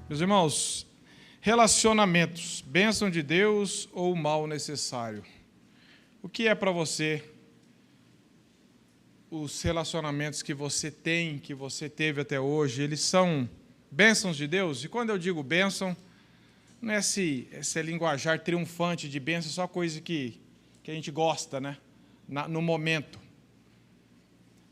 Meus irmãos, relacionamentos, bênção de Deus ou mal necessário? O que é para você os relacionamentos que você tem, que você teve até hoje, eles são bênçãos de Deus? E quando eu digo bênção, não é esse linguajar triunfante de bênção, só coisa que a gente gosta, né? No momento.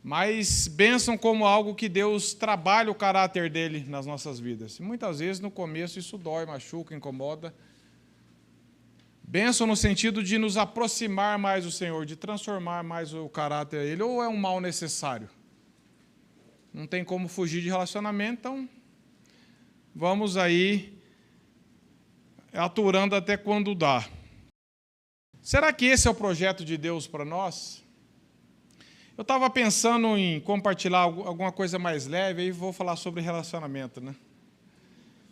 Mas bênção como algo que Deus trabalha o caráter dele nas nossas vidas. E muitas vezes no começo isso dói, machuca, incomoda. Bênção no sentido de nos aproximar mais do Senhor, de transformar mais o caráter dele, ou é um mal necessário? Não tem como fugir de relacionamento, então vamos aí aturando até quando dá. Será que esse é o projeto de Deus para nós? Eu estava pensando em compartilhar alguma coisa mais leve, aí vou falar sobre relacionamento, né?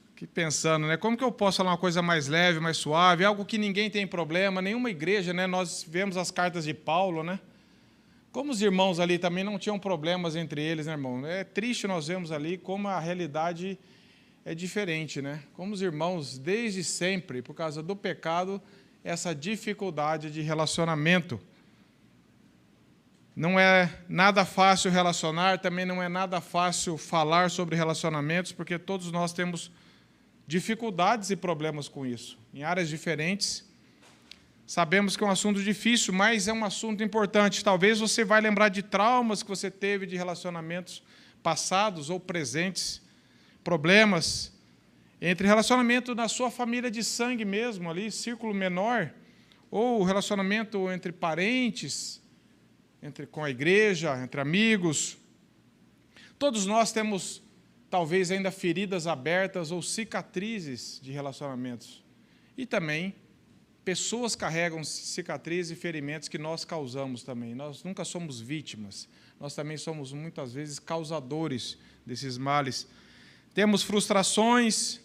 Fiquei pensando, né? Como que eu posso falar uma coisa mais leve, mais suave, algo que ninguém tem problema, nenhuma igreja, né? Nós vemos as cartas de Paulo, né? Como os irmãos ali também não tinham problemas entre eles, né, irmão? É triste nós vemos ali como a realidade é diferente, né? Como os irmãos, desde sempre, por causa do pecado, essa dificuldade de relacionamento. Não é nada fácil relacionar, também não é nada fácil falar sobre relacionamentos, porque todos nós temos dificuldades e problemas com isso, em áreas diferentes. Sabemos que é um assunto difícil, mas é um assunto importante. Talvez você vai lembrar de traumas que você teve de relacionamentos passados ou presentes, problemas entre relacionamento na sua família de sangue mesmo, ali, círculo menor, ou relacionamento entre parentes, com a igreja, entre amigos. Todos nós temos, talvez, ainda feridas abertas ou cicatrizes de relacionamentos. E também, pessoas carregam cicatrizes e ferimentos que nós causamos também. Nós nunca somos vítimas. Nós também somos, muitas vezes, causadores desses males. Temos frustrações.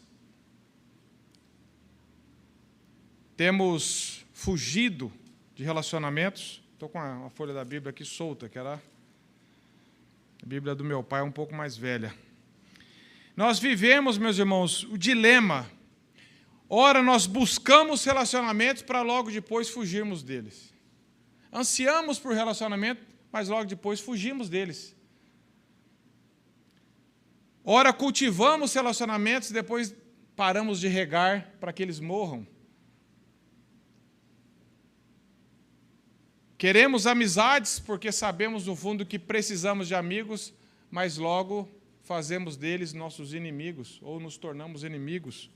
Temos fugido de relacionamentos. Estou com a folha da Bíblia aqui solta, que era a Bíblia do meu pai, um pouco mais velha. Nós vivemos, meus irmãos, o dilema. Ora, nós buscamos relacionamentos para logo depois fugirmos deles. Ansiamos por relacionamento, mas logo depois fugimos deles. Ora, cultivamos relacionamentos e depois paramos de regar para que eles morram. Queremos amizades porque sabemos no fundo que precisamos de amigos, mas logo fazemos deles nossos inimigos ou nos tornamos inimigos.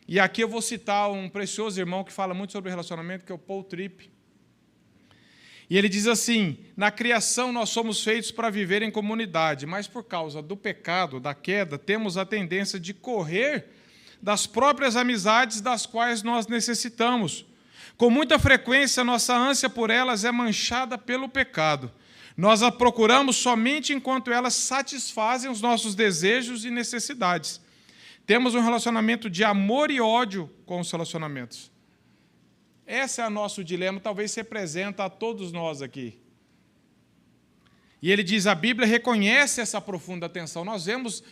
E aqui eu vou citar um precioso irmão que fala muito sobre relacionamento, que é o Paul Tripp. E ele diz assim: na criação nós somos feitos para viver em comunidade, mas por causa do pecado, da queda, temos a tendência de correr das próprias amizades das quais nós necessitamos. Com muita frequência, nossa ânsia por elas é manchada pelo pecado. Nós a procuramos somente enquanto elas satisfazem os nossos desejos e necessidades. Temos um relacionamento de amor e ódio com os relacionamentos. Esse é o nosso dilema, talvez se representa a todos nós aqui. E ele diz, a Bíblia reconhece essa profunda tensão. Nós vemos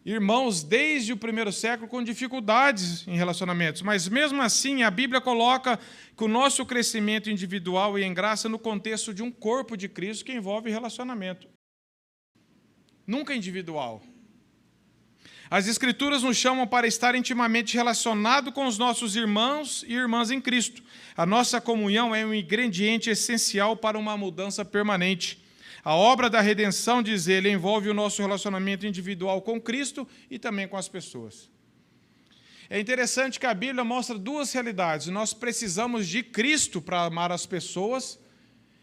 irmãos desde o primeiro século com dificuldades em relacionamentos, mas mesmo assim a Bíblia coloca que o nosso crescimento individual e em graça no contexto de um corpo de Cristo que envolve relacionamento. Nunca individual. As Escrituras nos chamam para estar intimamente relacionados com os nossos irmãos e irmãs em Cristo. A nossa comunhão é um ingrediente essencial para uma mudança permanente. A obra da redenção, diz ele, envolve o nosso relacionamento individual com Cristo e também com as pessoas. É interessante que a Bíblia mostra duas realidades. Nós precisamos de Cristo para amar as pessoas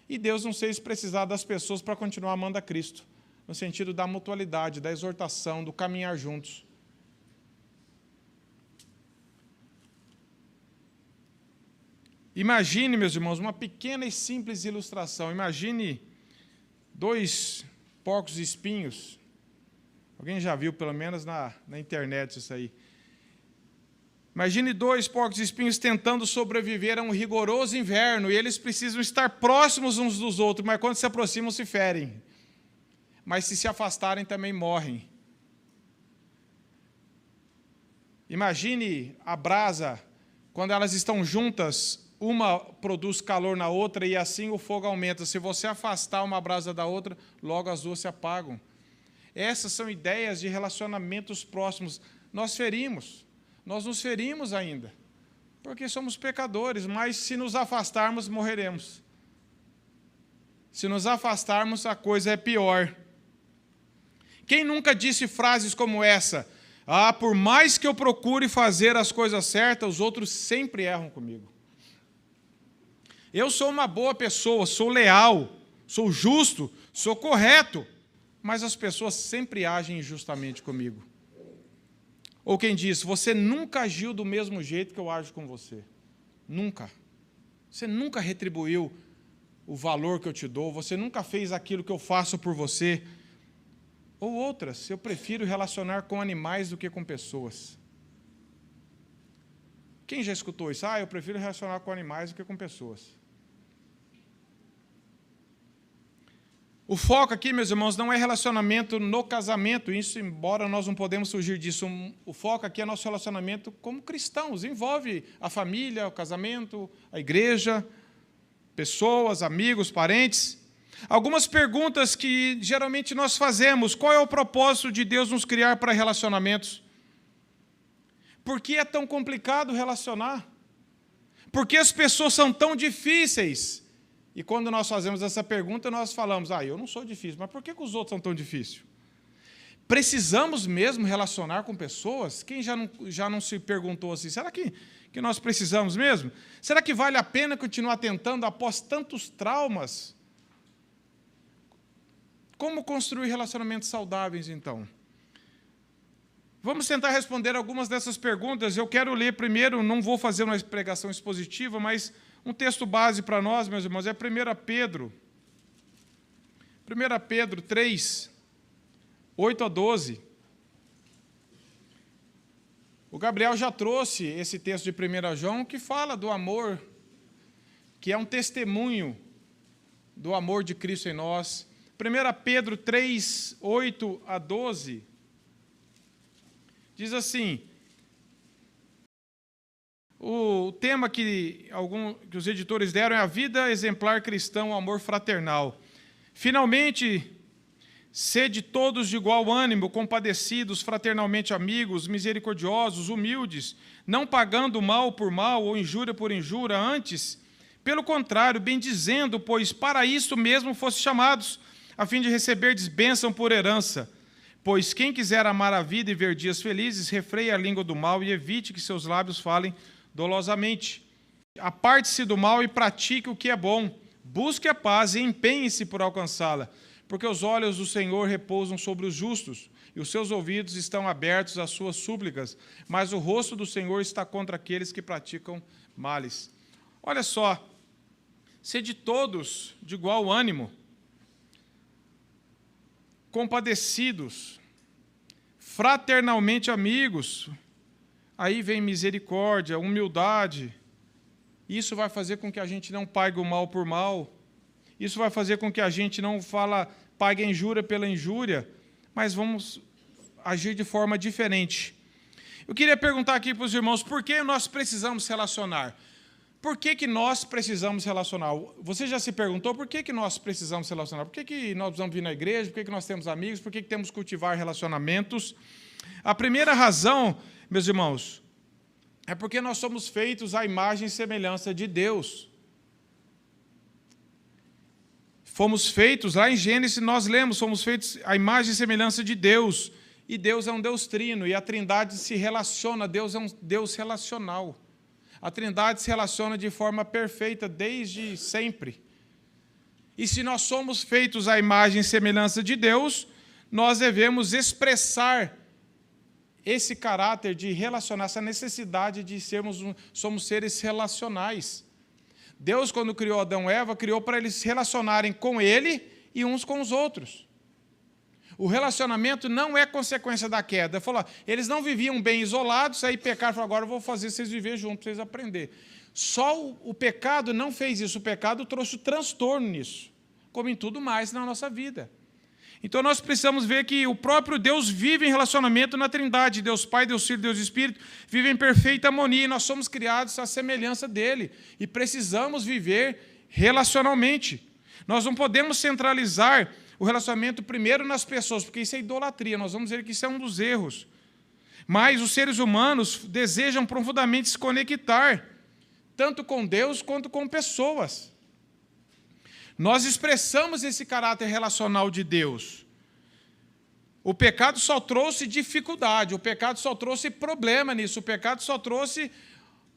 e Deus não sei se precisar das pessoas para continuar amando a Cristo, no sentido da mutualidade, da exortação, do caminhar juntos. Imagine, meus irmãos, uma pequena e simples ilustração. Imagine 2 porcos espinhos. Alguém já viu, pelo menos na internet, isso aí. Imagine 2 porcos espinhos tentando sobreviver a um rigoroso inverno, e eles precisam estar próximos uns dos outros, mas quando se aproximam, se ferem. Mas se afastarem, também morrem. Imagine a brasa, quando elas estão juntas, uma produz calor na outra e assim o fogo aumenta. Se você afastar uma brasa da outra, logo as duas se apagam. Essas são ideias de relacionamentos próximos. Nós nos ferimos ainda, porque somos pecadores, mas se nos afastarmos, morreremos. Se nos afastarmos, a coisa é pior. Quem nunca disse frases como essa? Ah, por mais que eu procure fazer as coisas certas, os outros sempre erram comigo. Eu sou uma boa pessoa, sou leal, sou justo, sou correto, mas as pessoas sempre agem injustamente comigo. Ou quem diz, você nunca agiu do mesmo jeito que eu ajo com você. Nunca. Você nunca retribuiu o valor que eu te dou, você nunca fez aquilo que eu faço por você. Ou outras, eu prefiro relacionar com animais do que com pessoas. Quem já escutou isso? Ah, eu prefiro relacionar com animais do que com pessoas. O foco aqui, meus irmãos, não é relacionamento no casamento, isso, embora nós não podemos fugir disso. O foco aqui é nosso relacionamento como cristãos, envolve a família, o casamento, a igreja, pessoas, amigos, parentes. Algumas perguntas que geralmente nós fazemos: qual é o propósito de Deus nos criar para relacionamentos? Por que é tão complicado relacionar? Por que as pessoas são tão difíceis? E quando nós fazemos essa pergunta, nós falamos, eu não sou difícil, mas por que os outros são tão difíceis? Precisamos mesmo relacionar com pessoas? Quem já não se perguntou assim, será que nós precisamos mesmo? Será que vale a pena continuar tentando após tantos traumas? Como construir relacionamentos saudáveis, então? Vamos tentar responder algumas dessas perguntas. Eu quero ler primeiro, não vou fazer uma pregação expositiva, mas um texto base para nós, meus irmãos, é 1 Pedro. 1 Pedro 3, 8 a 12. O Gabriel já trouxe esse texto de 1 João, que fala do amor, que é um testemunho do amor de Cristo em nós. 1 Pedro 3, 8 a 12, diz assim, o tema que os editores deram é a vida exemplar cristã, o amor fraternal. Finalmente, sede todos de igual ânimo, compadecidos, fraternalmente amigos, misericordiosos, humildes, não pagando mal por mal ou injúria por injúria, antes, pelo contrário, bendizendo, pois para isso mesmo fosse chamados, a fim de receberdes bênção por herança. Pois quem quiser amar a vida e ver dias felizes, refreie a língua do mal e evite que seus lábios falem dolosamente. Aparte-se do mal e pratique o que é bom. Busque a paz e empenhe-se por alcançá-la, porque os olhos do Senhor repousam sobre os justos, e os seus ouvidos estão abertos às suas súplicas, mas o rosto do Senhor está contra aqueles que praticam males. Olha só, sede todos de igual ânimo, compadecidos, fraternalmente amigos. Aí vem misericórdia, humildade. Isso vai fazer com que a gente não pague o mal por mal. Isso vai fazer com que a gente não pague a injúria pela injúria, mas vamos agir de forma diferente. Eu queria perguntar aqui para os irmãos, por que nós precisamos relacionar? Por que nós precisamos relacionar? Você já se perguntou por que nós precisamos relacionar? Por que nós precisamos vir na igreja? Por que nós temos amigos? Por que temos que cultivar relacionamentos? A primeira razão, meus irmãos, é porque nós somos feitos à imagem e semelhança de Deus. Fomos feitos, lá em Gênesis nós lemos, fomos feitos à imagem e semelhança de Deus. E Deus é um Deus trino, e a Trindade se relaciona, Deus é um Deus relacional. A Trindade se relaciona de forma perfeita desde sempre. E se nós somos feitos à imagem e semelhança de Deus, nós devemos expressar esse caráter de relacionar, essa necessidade de somos seres relacionais. Deus, quando criou Adão e Eva, criou para eles se relacionarem com Ele e uns com os outros. O relacionamento não é consequência da queda. Eles não viviam bem isolados, aí pecaram e falaram, agora eu vou fazer vocês viverem juntos, para vocês aprenderem. Só o pecado não fez isso, o pecado trouxe transtorno nisso, como em tudo mais na nossa vida. Então nós precisamos ver que o próprio Deus vive em relacionamento na Trindade. Deus Pai, Deus Filho, Deus Espírito, vive em perfeita harmonia. E nós somos criados à semelhança dele. E precisamos viver relacionalmente. Nós não podemos centralizar o relacionamento primeiro nas pessoas, porque isso é idolatria. Nós vamos ver que isso é um dos erros. Mas os seres humanos desejam profundamente se conectar, tanto com Deus quanto com pessoas. Nós expressamos esse caráter relacional de Deus. O pecado só trouxe dificuldade, o pecado só trouxe problema nisso, o pecado só trouxe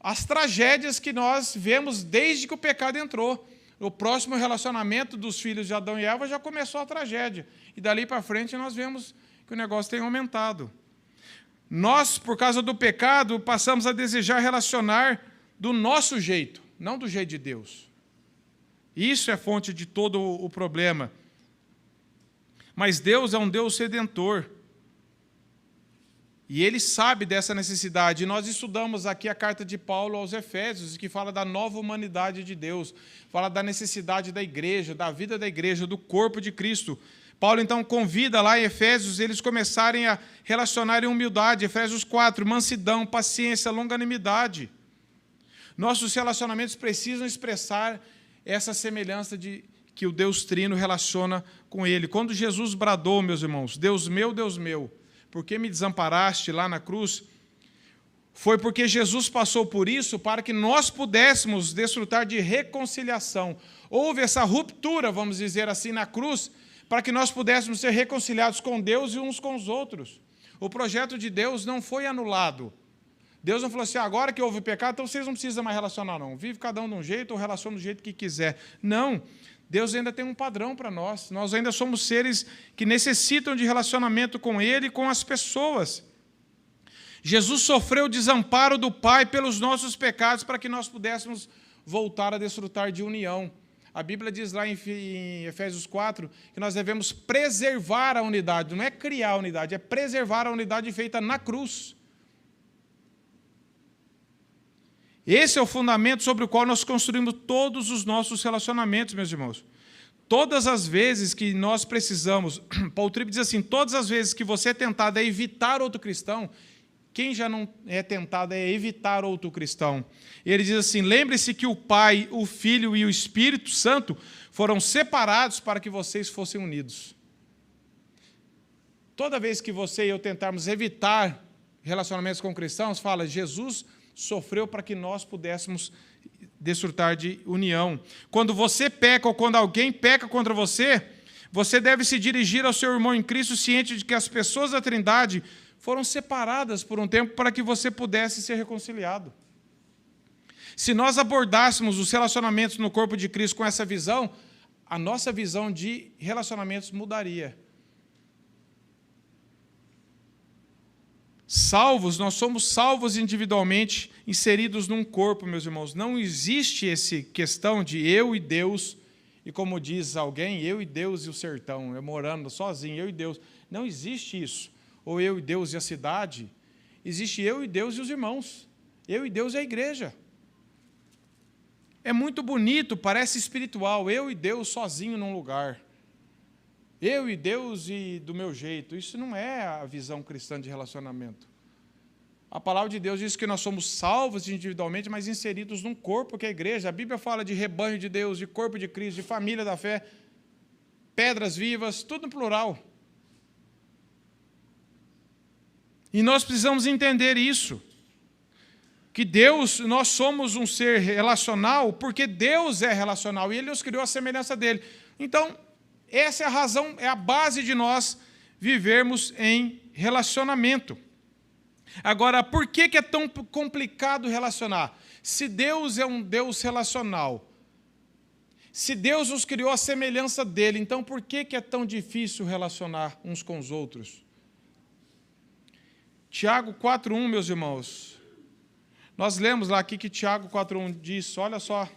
as tragédias que nós vemos desde que o pecado entrou. O próximo relacionamento dos filhos de Adão e Eva já começou a tragédia. E dali para frente nós vemos que o negócio tem aumentado. Nós, por causa do pecado, passamos a desejar relacionar do nosso jeito, não do jeito de Deus. Isso é fonte de todo o problema. Mas Deus é um Deus redentor. E Ele sabe dessa necessidade. E nós estudamos aqui a carta de Paulo aos Efésios, que fala da nova humanidade de Deus, fala da necessidade da igreja, da vida da igreja, do corpo de Cristo. Paulo, então, convida lá em Efésios eles começarem a relacionar em humildade. Efésios 4, mansidão, paciência, longanimidade. Nossos relacionamentos precisam expressar essa semelhança de que o Deus Trino relaciona com Ele. Quando Jesus bradou, meus irmãos, Deus meu, por que me desamparaste lá na cruz? Foi porque Jesus passou por isso para que nós pudéssemos desfrutar de reconciliação. Houve essa ruptura, vamos dizer assim, na cruz, para que nós pudéssemos ser reconciliados com Deus e uns com os outros. O projeto de Deus não foi anulado. Deus não falou assim, agora que houve pecado, então vocês não precisam mais relacionar, não. Vive cada um de um jeito ou relaciona do jeito que quiser. Não. Deus ainda tem um padrão para nós. Nós ainda somos seres que necessitam de relacionamento com Ele e com as pessoas. Jesus sofreu o desamparo do Pai pelos nossos pecados para que nós pudéssemos voltar a desfrutar de união. A Bíblia diz lá em Efésios 4 que nós devemos preservar a unidade. Não é criar a unidade, é preservar a unidade feita na cruz. Esse é o fundamento sobre o qual nós construímos todos os nossos relacionamentos, meus irmãos. Todas as vezes que nós precisamos, Paul Tripp diz assim, todas as vezes que você é tentado a evitar outro cristão, quem já não é tentado a evitar outro cristão? Ele diz assim, lembre-se que o Pai, o Filho e o Espírito Santo foram separados para que vocês fossem unidos. Toda vez que você e eu tentarmos evitar relacionamentos com cristãos, fala, Jesus sofreu para que nós pudéssemos desfrutar de união. Quando você peca ou quando alguém peca contra você, você deve se dirigir ao seu irmão em Cristo ciente de que as pessoas da Trindade foram separadas por um tempo para que você pudesse ser reconciliado. Se nós abordássemos os relacionamentos no corpo de Cristo com essa visão, a nossa visão de relacionamentos mudaria. Salvos, nós somos salvos individualmente, inseridos num corpo, meus irmãos. Não existe essa questão de eu e Deus, e como diz alguém, eu e Deus e o sertão, eu morando sozinho, eu e Deus. Não existe isso. Ou eu e Deus e a cidade. Existe eu e Deus e os irmãos. Eu e Deus e a igreja. É muito bonito, parece espiritual, eu e Deus sozinho num lugar. Eu e Deus e do meu jeito. Isso não é a visão cristã de relacionamento. A palavra de Deus diz que nós somos salvos individualmente, mas inseridos num corpo que é a igreja. A Bíblia fala de rebanho de Deus, de corpo de Cristo, de família da fé, pedras vivas, tudo no plural. E nós precisamos entender isso. Que Deus, nós somos um ser relacional, porque Deus é relacional, e Ele nos criou a semelhança dEle. Então, essa é a razão, é a base de nós vivermos em relacionamento. Agora, por que é tão complicado relacionar? Se Deus é um Deus relacional, se Deus nos criou a semelhança dEle, então por que é tão difícil relacionar uns com os outros? Tiago 4,1, meus irmãos. Nós lemos lá aqui que Tiago 4,1 diz, olha só.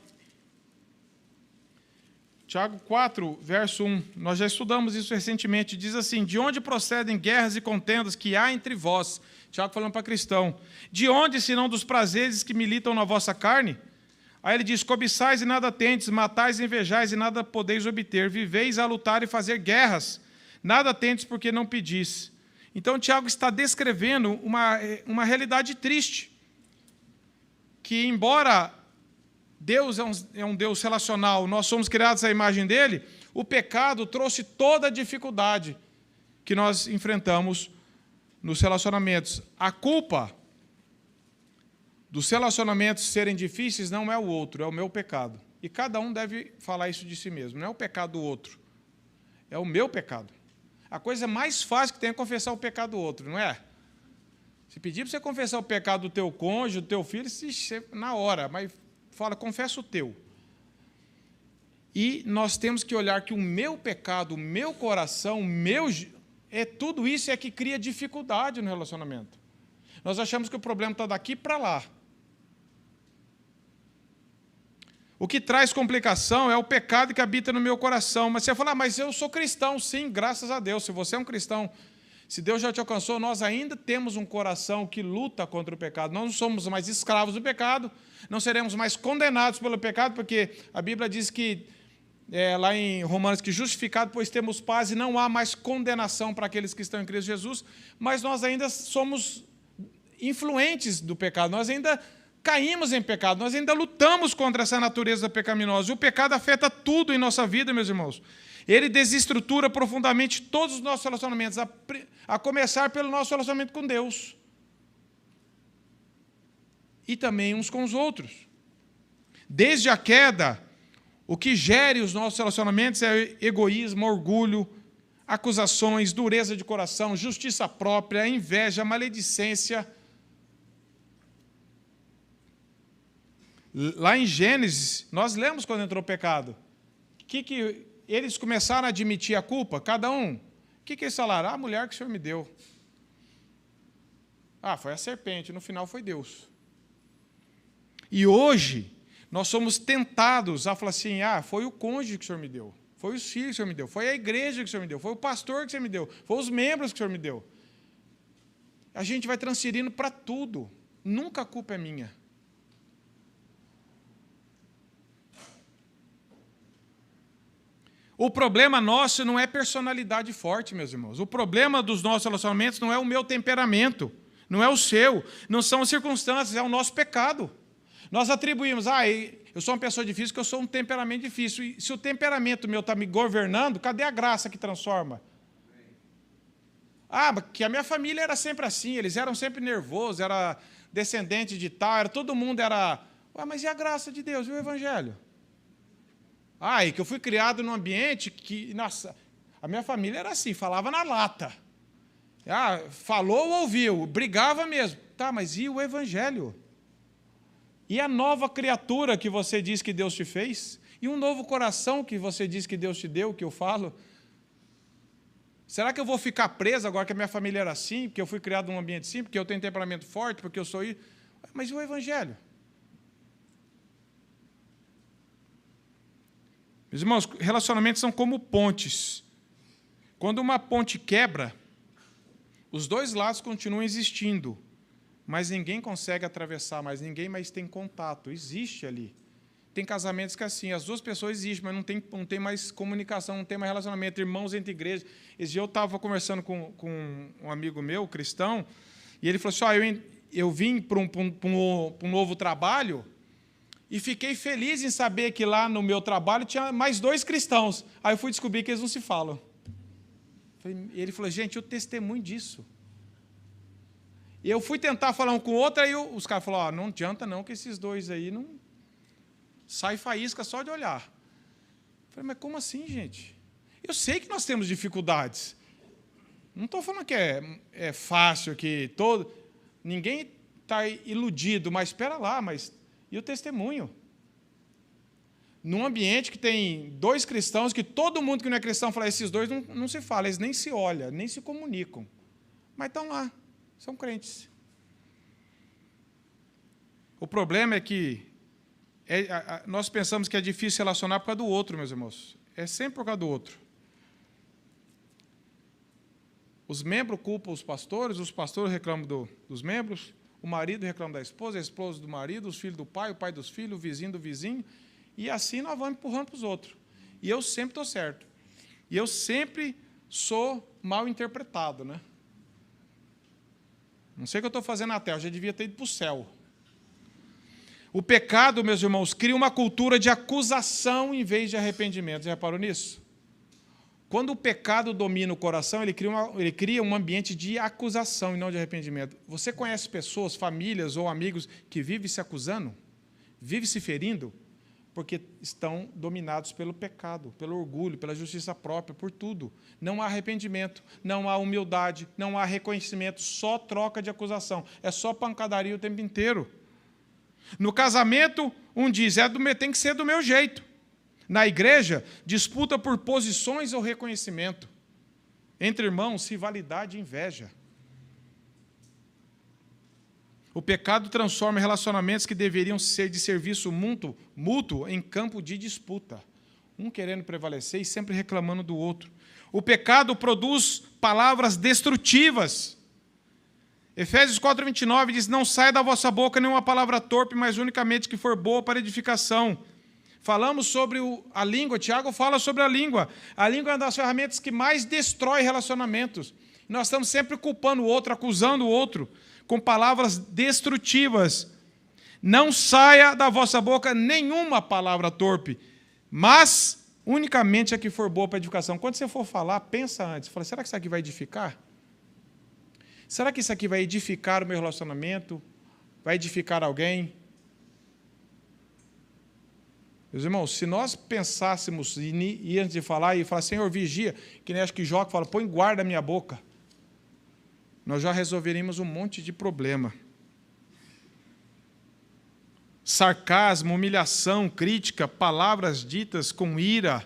Tiago 4, verso 1, nós já estudamos isso recentemente, diz assim, de onde procedem guerras e contendas que há entre vós? Tiago falando para cristão. De onde, senão dos prazeres que militam na vossa carne? Aí ele diz, cobiçais e nada tendes, matais e invejais e nada podeis obter, viveis a lutar e fazer guerras. Nada tendes porque não pedis. Então, Tiago está descrevendo uma realidade triste, que, embora Deus é um Deus relacional, nós somos criados à imagem dele, o pecado trouxe toda a dificuldade que nós enfrentamos nos relacionamentos. A culpa dos relacionamentos serem difíceis não é o outro, é o meu pecado. E cada um deve falar isso de si mesmo. Não é o pecado do outro, é o meu pecado. A coisa mais fácil que tem é confessar o pecado do outro, não é? Se pedir para você confessar o pecado do teu cônjuge, do teu filho, na hora, mas fala, confessa o teu. E nós temos que olhar que o meu pecado, o meu coração, tudo isso é que cria dificuldade no relacionamento. Nós achamos que o problema está daqui para lá. O que traz complicação é o pecado que habita no meu coração. Mas você fala, mas eu sou cristão. Sim, graças a Deus. Se você é um cristão, se Deus já te alcançou, nós ainda temos um coração que luta contra o pecado. Nós não somos mais escravos do pecado, não seremos mais condenados pelo pecado, porque a Bíblia diz que, lá em Romanos, que justificado, pois temos paz e não há mais condenação para aqueles que estão em Cristo Jesus, mas nós ainda somos influentes do pecado, nós ainda caímos em pecado, nós ainda lutamos contra essa natureza pecaminosa. E o pecado afeta tudo em nossa vida, meus irmãos. Ele desestrutura profundamente todos os nossos relacionamentos, a começar pelo nosso relacionamento com Deus. E também uns com os outros. Desde a queda, o que gere os nossos relacionamentos é egoísmo, orgulho, acusações, dureza de coração, justiça própria, inveja, maledicência. Lá em Gênesis, nós lemos quando entrou o pecado. Que eles começaram a admitir a culpa, cada um. O que eles falaram? A mulher que o Senhor me deu. Foi a serpente, no final foi Deus. E hoje, nós somos tentados a falar assim, foi o cônjuge que o Senhor me deu, foi os filhos que o Senhor me deu, foi a igreja que o Senhor me deu, foi o pastor que o Senhor me deu, foi os membros que o Senhor me deu. A gente vai transferindo para tudo. Nunca a culpa é minha. O problema nosso não é personalidade forte, meus irmãos. O problema dos nossos relacionamentos não é o meu temperamento, não é o seu, não são as circunstâncias, é o nosso pecado. Nós atribuímos, eu sou uma pessoa difícil porque eu sou um temperamento difícil. E se o temperamento meu está me governando, cadê a graça que transforma? Que a minha família era sempre assim, eles eram sempre nervosos, era descendente de tal, todo mundo era... mas e a graça de Deus, e o Evangelho? E que eu fui criado num ambiente que, nossa, a minha família era assim, falava na lata. Falou ou ouviu, brigava mesmo. Mas e o Evangelho? E a nova criatura que você diz que Deus te fez? E um novo coração que você diz que Deus te deu, que eu falo? Será que eu vou ficar preso agora que a minha família era assim, porque eu fui criado num ambiente assim, porque eu tenho temperamento forte, porque eu sou isso? Mas e o Evangelho? Meus irmãos, relacionamentos são como pontes. Quando uma ponte quebra, os dois lados continuam existindo, mas ninguém consegue atravessar, mas ninguém mais tem contato. Existe ali. Tem casamentos que assim, as duas pessoas existem, mas não tem mais comunicação, não tem mais relacionamento, irmãos entre igrejas. Esse dia eu estava conversando com um amigo meu, cristão, e ele falou assim, eu vim para um novo trabalho, e fiquei feliz em saber que lá no meu trabalho tinha mais 2 cristãos. Aí eu fui descobrir que eles não se falam. Ele falou, gente, eu testemunho disso. E eu fui tentar falar um com o outro, aí os caras falaram, não adianta não, que esses 2 aí não... sai faísca só de olhar. Eu falei, mas como assim, gente? Eu sei que nós temos dificuldades. Não estou falando que é fácil, que ninguém está iludido, mas espera lá, mas... E o testemunho? Num ambiente que tem 2 cristãos, que todo mundo que não é cristão fala, esses 2 não se falam, eles nem se olham, nem se comunicam. Mas estão lá, são crentes. O problema é que nós pensamos que é difícil relacionar por causa do outro, meus irmãos. É sempre por causa do outro. Os membros culpam os pastores reclamam dos membros, o marido reclama da esposa, a esposa do marido, os filhos do pai, o pai dos filhos, o vizinho do vizinho, e assim nós vamos empurrando para os outros. E eu sempre estou certo. E eu sempre sou mal interpretado, né? Não sei o que eu estou fazendo na terra, eu já devia ter ido para o céu. O pecado, meus irmãos, cria uma cultura de acusação em vez de arrependimento. Já reparou nisso? Quando o pecado domina o coração, ele cria um ambiente de acusação e não de arrependimento. Você conhece pessoas, famílias ou amigos que vivem se acusando? Vivem se ferindo? Porque estão dominados pelo pecado, pelo orgulho, pela justiça própria, por tudo. Não há arrependimento, não há humildade, não há reconhecimento, só troca de acusação. É só pancadaria o tempo inteiro. No casamento, um diz, tem que ser do meu jeito. Na igreja, disputa por posições ou reconhecimento. Entre irmãos, rivalidade e inveja. O pecado transforma relacionamentos que deveriam ser de serviço mútuo em campo de disputa. Um querendo prevalecer e sempre reclamando do outro. O pecado produz palavras destrutivas. Efésios 4:29 diz, não saia da vossa boca nenhuma palavra torpe, mas unicamente que for boa para edificação. Falamos sobre a língua, Tiago fala sobre a língua. A língua é uma das ferramentas que mais destrói relacionamentos. Nós estamos sempre culpando o outro, acusando o outro, com palavras destrutivas. Não saia da vossa boca nenhuma palavra torpe, mas unicamente a que for boa para edificação. Quando você for falar, pensa antes. Fala, será que isso aqui vai edificar? Será que isso aqui vai edificar o meu relacionamento? Vai edificar alguém? Meus irmãos, se nós pensássemos, e antes de falar, e falar, Senhor, vigia, que nem acho que Jó fala, põe guarda a minha boca, nós já resolveríamos um monte de problema. Sarcasmo, humilhação, crítica, palavras ditas com ira.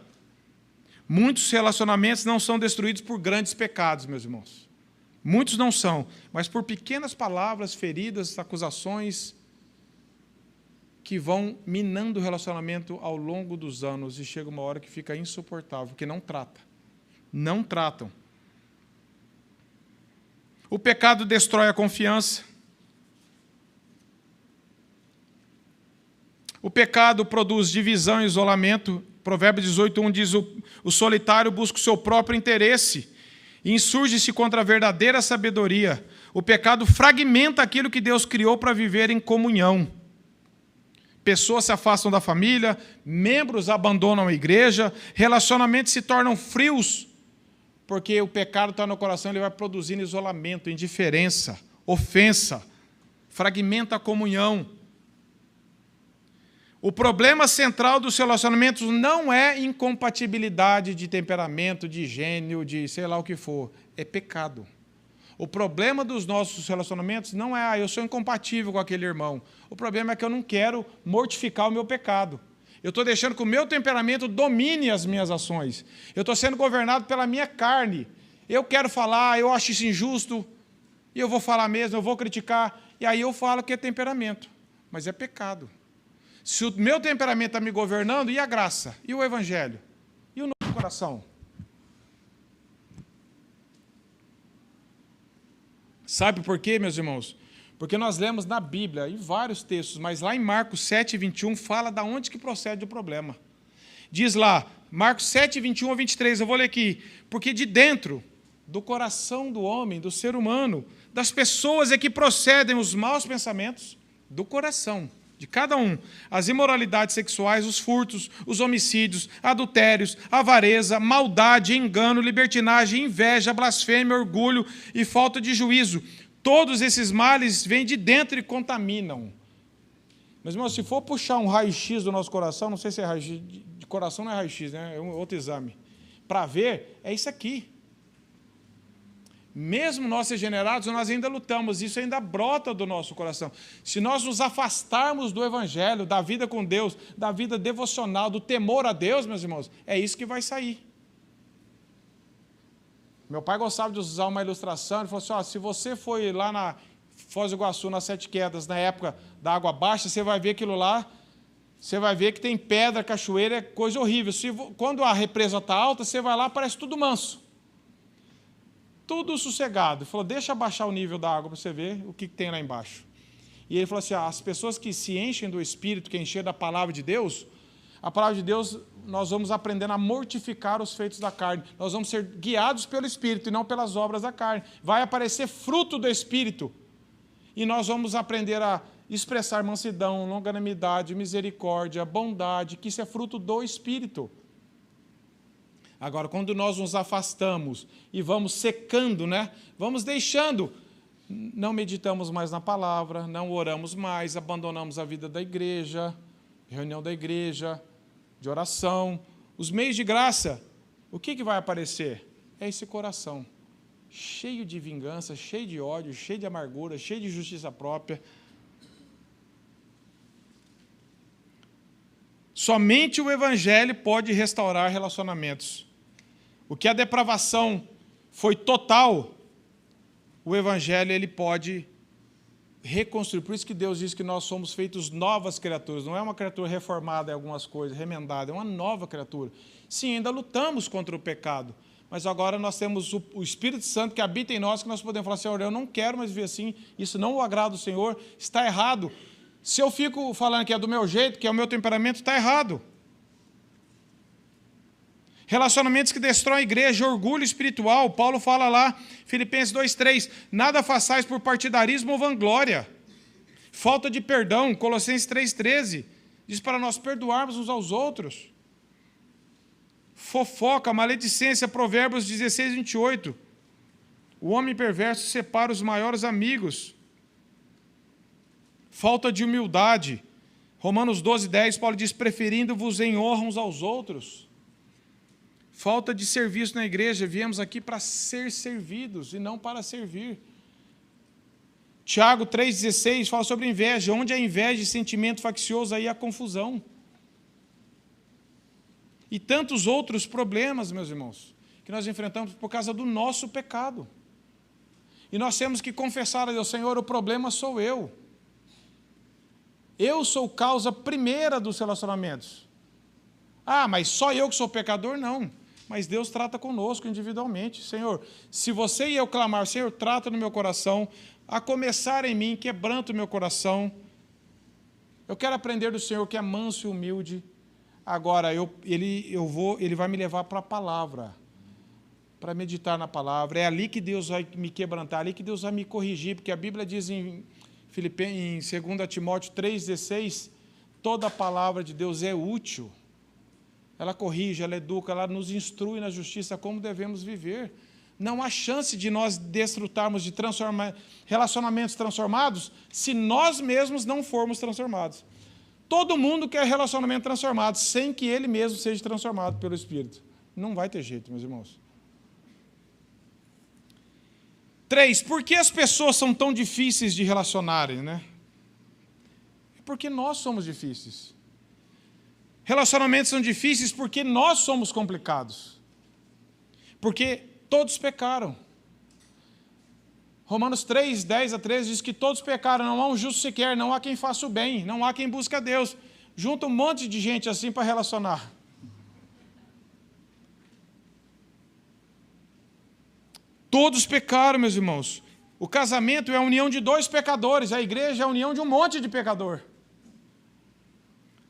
Muitos relacionamentos não são destruídos por grandes pecados, meus irmãos. Muitos não são, mas por pequenas palavras, feridas, acusações, que vão minando o relacionamento ao longo dos anos e chega uma hora que fica insuportável, porque não trata. Não tratam. O pecado destrói a confiança. O pecado produz divisão e isolamento. Provérbios 18:1 diz, o solitário busca o seu próprio interesse e insurge-se contra a verdadeira sabedoria. O pecado fragmenta aquilo que Deus criou para viver em comunhão. Pessoas se afastam da família, membros abandonam a igreja, relacionamentos se tornam frios, porque o pecado está no coração, ele vai produzindo isolamento, indiferença, ofensa, fragmenta a comunhão. O problema central dos relacionamentos não é incompatibilidade de temperamento, de gênio, de sei lá o que for, é pecado. O problema dos nossos relacionamentos não é, eu sou incompatível com aquele irmão. O problema é que eu não quero mortificar o meu pecado. Eu estou deixando que o meu temperamento domine as minhas ações. Eu estou sendo governado pela minha carne. Eu quero falar, eu acho isso injusto, e eu vou falar mesmo, eu vou criticar, e aí eu falo que é temperamento, mas é pecado. Se o meu temperamento está me governando, e a graça? E o evangelho? E o nosso coração? Sabe por quê, meus irmãos? Porque nós lemos na Bíblia, em vários textos, mas lá em Marcos 7:21, fala de onde que procede o problema. Diz lá, Marcos 7:21-23, eu vou ler aqui, porque de dentro do coração do homem, do ser humano, das pessoas é que procedem os maus pensamentos do coração, de cada um, as imoralidades sexuais, os furtos, os homicídios, adultérios, avareza, maldade, engano, libertinagem, inveja, blasfêmia, orgulho e falta de juízo. Todos esses males vêm de dentro e contaminam. Mas, irmão, se for puxar um raio-x do nosso coração, não sei se é raio-x, de coração não é raio-x, né? É um outro exame. Para ver, é isso aqui. Mesmo nós regenerados, nós ainda lutamos, isso ainda brota do nosso coração. Se nós nos afastarmos do Evangelho, da vida com Deus, da vida devocional, do temor a Deus, meus irmãos, é isso que vai sair. Meu pai gostava de usar uma ilustração, ele falou assim, se você foi lá na Foz do Iguaçu, nas Sete Quedas, na época da água baixa, você vai ver aquilo lá, você vai ver que tem pedra, cachoeira, é coisa horrível. Quando a represa está alta, você vai lá, parece tudo manso. Tudo sossegado. Ele falou, deixa abaixar o nível da água para você ver o que tem lá embaixo. E ele falou assim, as pessoas que se enchem do Espírito, que enchem da palavra de Deus, A palavra de Deus, nós vamos aprendendo a mortificar os feitos da carne. Nós vamos ser guiados pelo Espírito e não pelas obras da carne. Vai aparecer fruto do Espírito. E nós vamos aprender a expressar mansidão, longanimidade, misericórdia, bondade, que isso é fruto do Espírito. Agora, quando nós nos afastamos e vamos secando, vamos deixando, não meditamos mais na palavra, não oramos mais, abandonamos a vida da igreja, reunião da igreja, de oração, os meios de graça, o que vai aparecer? É esse coração, cheio de vingança, cheio de ódio, cheio de amargura, cheio de justiça própria. Somente o Evangelho pode restaurar relacionamentos. O que a depravação foi total, o Evangelho ele pode reconstruir. Por isso que Deus diz que nós somos feitos novas criaturas. Não é uma criatura reformada em algumas coisas, remendada, é uma nova criatura. Sim, ainda lutamos contra o pecado, mas agora nós temos o Espírito Santo que habita em nós, que nós podemos falar, Senhor, eu não quero mais viver assim, isso não agrada o Senhor, está errado. Se eu fico falando que é do meu jeito, que é o meu temperamento, está errado. Relacionamentos que destroem a igreja, orgulho espiritual. Paulo fala lá, Filipenses 2,3, nada façais por partidarismo ou vanglória. Falta de perdão, Colossenses 3,13, diz para nós perdoarmos uns aos outros. Fofoca, maledicência, Provérbios 16:28. O homem perverso separa os maiores amigos. Falta de humildade. Romanos 12:10, Paulo diz, preferindo-vos em honra uns aos outros. Falta de serviço na igreja, viemos aqui para ser servidos e não para servir. Tiago 3,16 fala sobre inveja. Onde há inveja e sentimento faccioso, aí há confusão. E tantos outros problemas, meus irmãos, que nós enfrentamos por causa do nosso pecado. E nós temos que confessar a Deus, Senhor, o problema sou eu. Eu sou causa primeira dos relacionamentos. Ah, mas só eu que sou pecador? Não. Mas Deus trata conosco individualmente. Senhor, se você e eu clamar, Senhor, trata no meu coração, a começar em mim, quebranta o meu coração. Eu quero aprender do Senhor que é manso e humilde. Agora, ele vai me levar para a palavra, para meditar na palavra. É ali que Deus vai me quebrantar, é ali que Deus vai me corrigir, porque a Bíblia diz em 2 Timóteo 3,16, toda a palavra de Deus é útil. Ela corrige, ela educa, ela nos instrui na justiça como devemos viver. Não há chance de nós desfrutarmos de relacionamentos transformados se nós mesmos não formos transformados. Todo mundo quer relacionamento transformado, sem que ele mesmo seja transformado pelo Espírito. Não vai ter jeito, meus irmãos. 3. Por que as pessoas são tão difíceis de relacionarem, É porque nós somos difíceis. Relacionamentos são difíceis porque nós somos complicados. Porque todos pecaram. Romanos 3, 10-13 diz que todos pecaram, não há um justo sequer, não há quem faça o bem, não há quem busque a Deus. Junta um monte de gente assim para relacionar. Todos pecaram, meus irmãos. O casamento é a união de dois pecadores, a igreja é a união de um monte de pecador.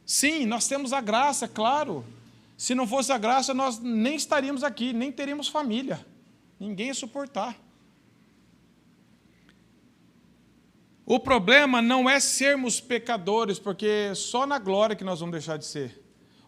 Sim, nós temos a graça, claro. Se não fosse a graça, nós nem estaríamos aqui, nem teríamos família. Ninguém ia suportar. O problema não é sermos pecadores, porque só na glória que nós vamos deixar de ser.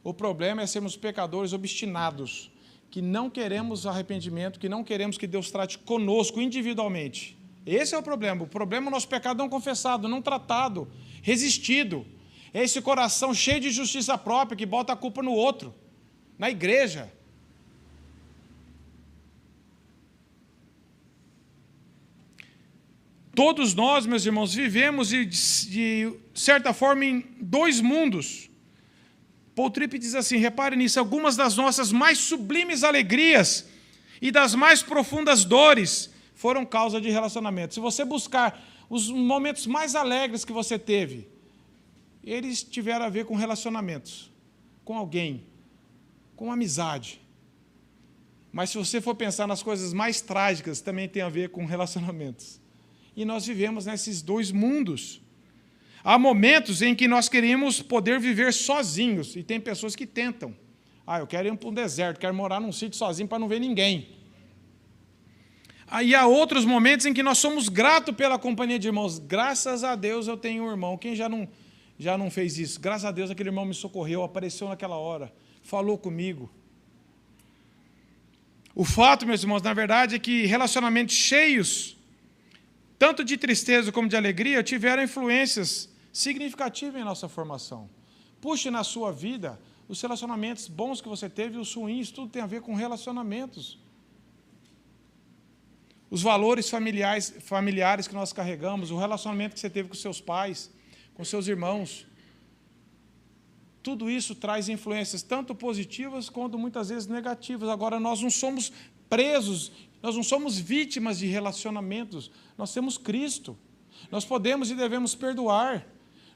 O problema é sermos pecadores obstinados, que não queremos arrependimento, que não queremos que Deus trate conosco individualmente. Esse é o problema. O problema é o nosso pecado não confessado, não tratado, resistido. É esse coração cheio de justiça própria que bota a culpa no outro, na igreja. Todos nós, meus irmãos, vivemos de certa forma em dois mundos. Paul Tripp diz assim, repare nisso, algumas das nossas mais sublimes alegrias e das mais profundas dores foram causa de relacionamento. Se você buscar os momentos mais alegres que você teve, eles tiveram a ver com relacionamentos, com alguém, com amizade. Mas se você for pensar nas coisas mais trágicas, também tem a ver com relacionamentos. E nós vivemos nesses dois mundos. Há momentos em que nós queremos poder viver sozinhos, e tem pessoas que tentam. Eu quero ir para um deserto, quero morar num sítio sozinho para não ver ninguém. Aí há outros momentos em que nós somos gratos pela companhia de irmãos. Graças a Deus eu tenho um irmão. Quem já não fez isso? Graças a Deus aquele irmão me socorreu, apareceu naquela hora, falou comigo. O fato, meus irmãos, na verdade, é que relacionamentos cheios, tanto de tristeza como de alegria, tiveram influências significativas em nossa formação. Puxe na sua vida os relacionamentos bons que você teve e os ruins, tudo tem a ver com relacionamentos. Os valores familiares que nós carregamos, o relacionamento que você teve com seus pais, com seus irmãos. Tudo isso traz influências tanto positivas quanto muitas vezes negativas. Agora, nós não somos presos, nós não somos vítimas de relacionamentos. Nós temos Cristo. Nós podemos e devemos perdoar.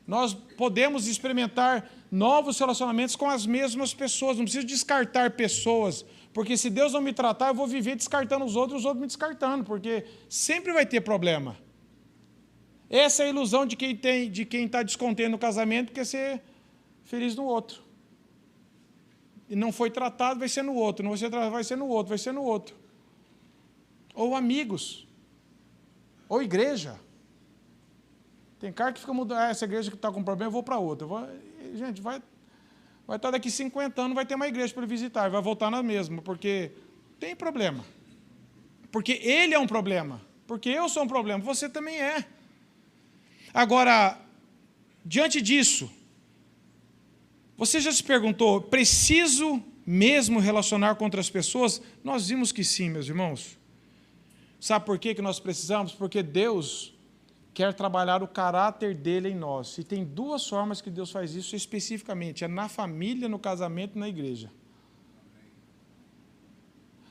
Nós podemos experimentar novos relacionamentos com as mesmas pessoas. Não preciso descartar pessoas, porque se Deus não me tratar, eu vou viver descartando os outros me descartando, porque sempre vai ter problema. Essa é a ilusão de quem está descontente no casamento, quer ser feliz no outro. E não foi tratado, vai ser no outro. Não vai ser tratado, vai ser no outro, vai ser no outro. Ou amigos. Ou igreja. Tem cara que fica mudando, essa igreja que está com problema, eu vou para outra. Gente, vai estar daqui 50 anos, não vai ter uma igreja para ele visitar, vai voltar na mesma, porque tem problema. Porque ele é um problema. Porque eu sou um problema, você também é. Agora, diante disso, você já se perguntou, preciso mesmo relacionar com outras pessoas? Nós vimos que sim, meus irmãos. Sabe por que nós precisamos? Porque Deus quer trabalhar o caráter dele em nós. E tem duas formas que Deus faz isso especificamente. É na família, no casamento e na igreja.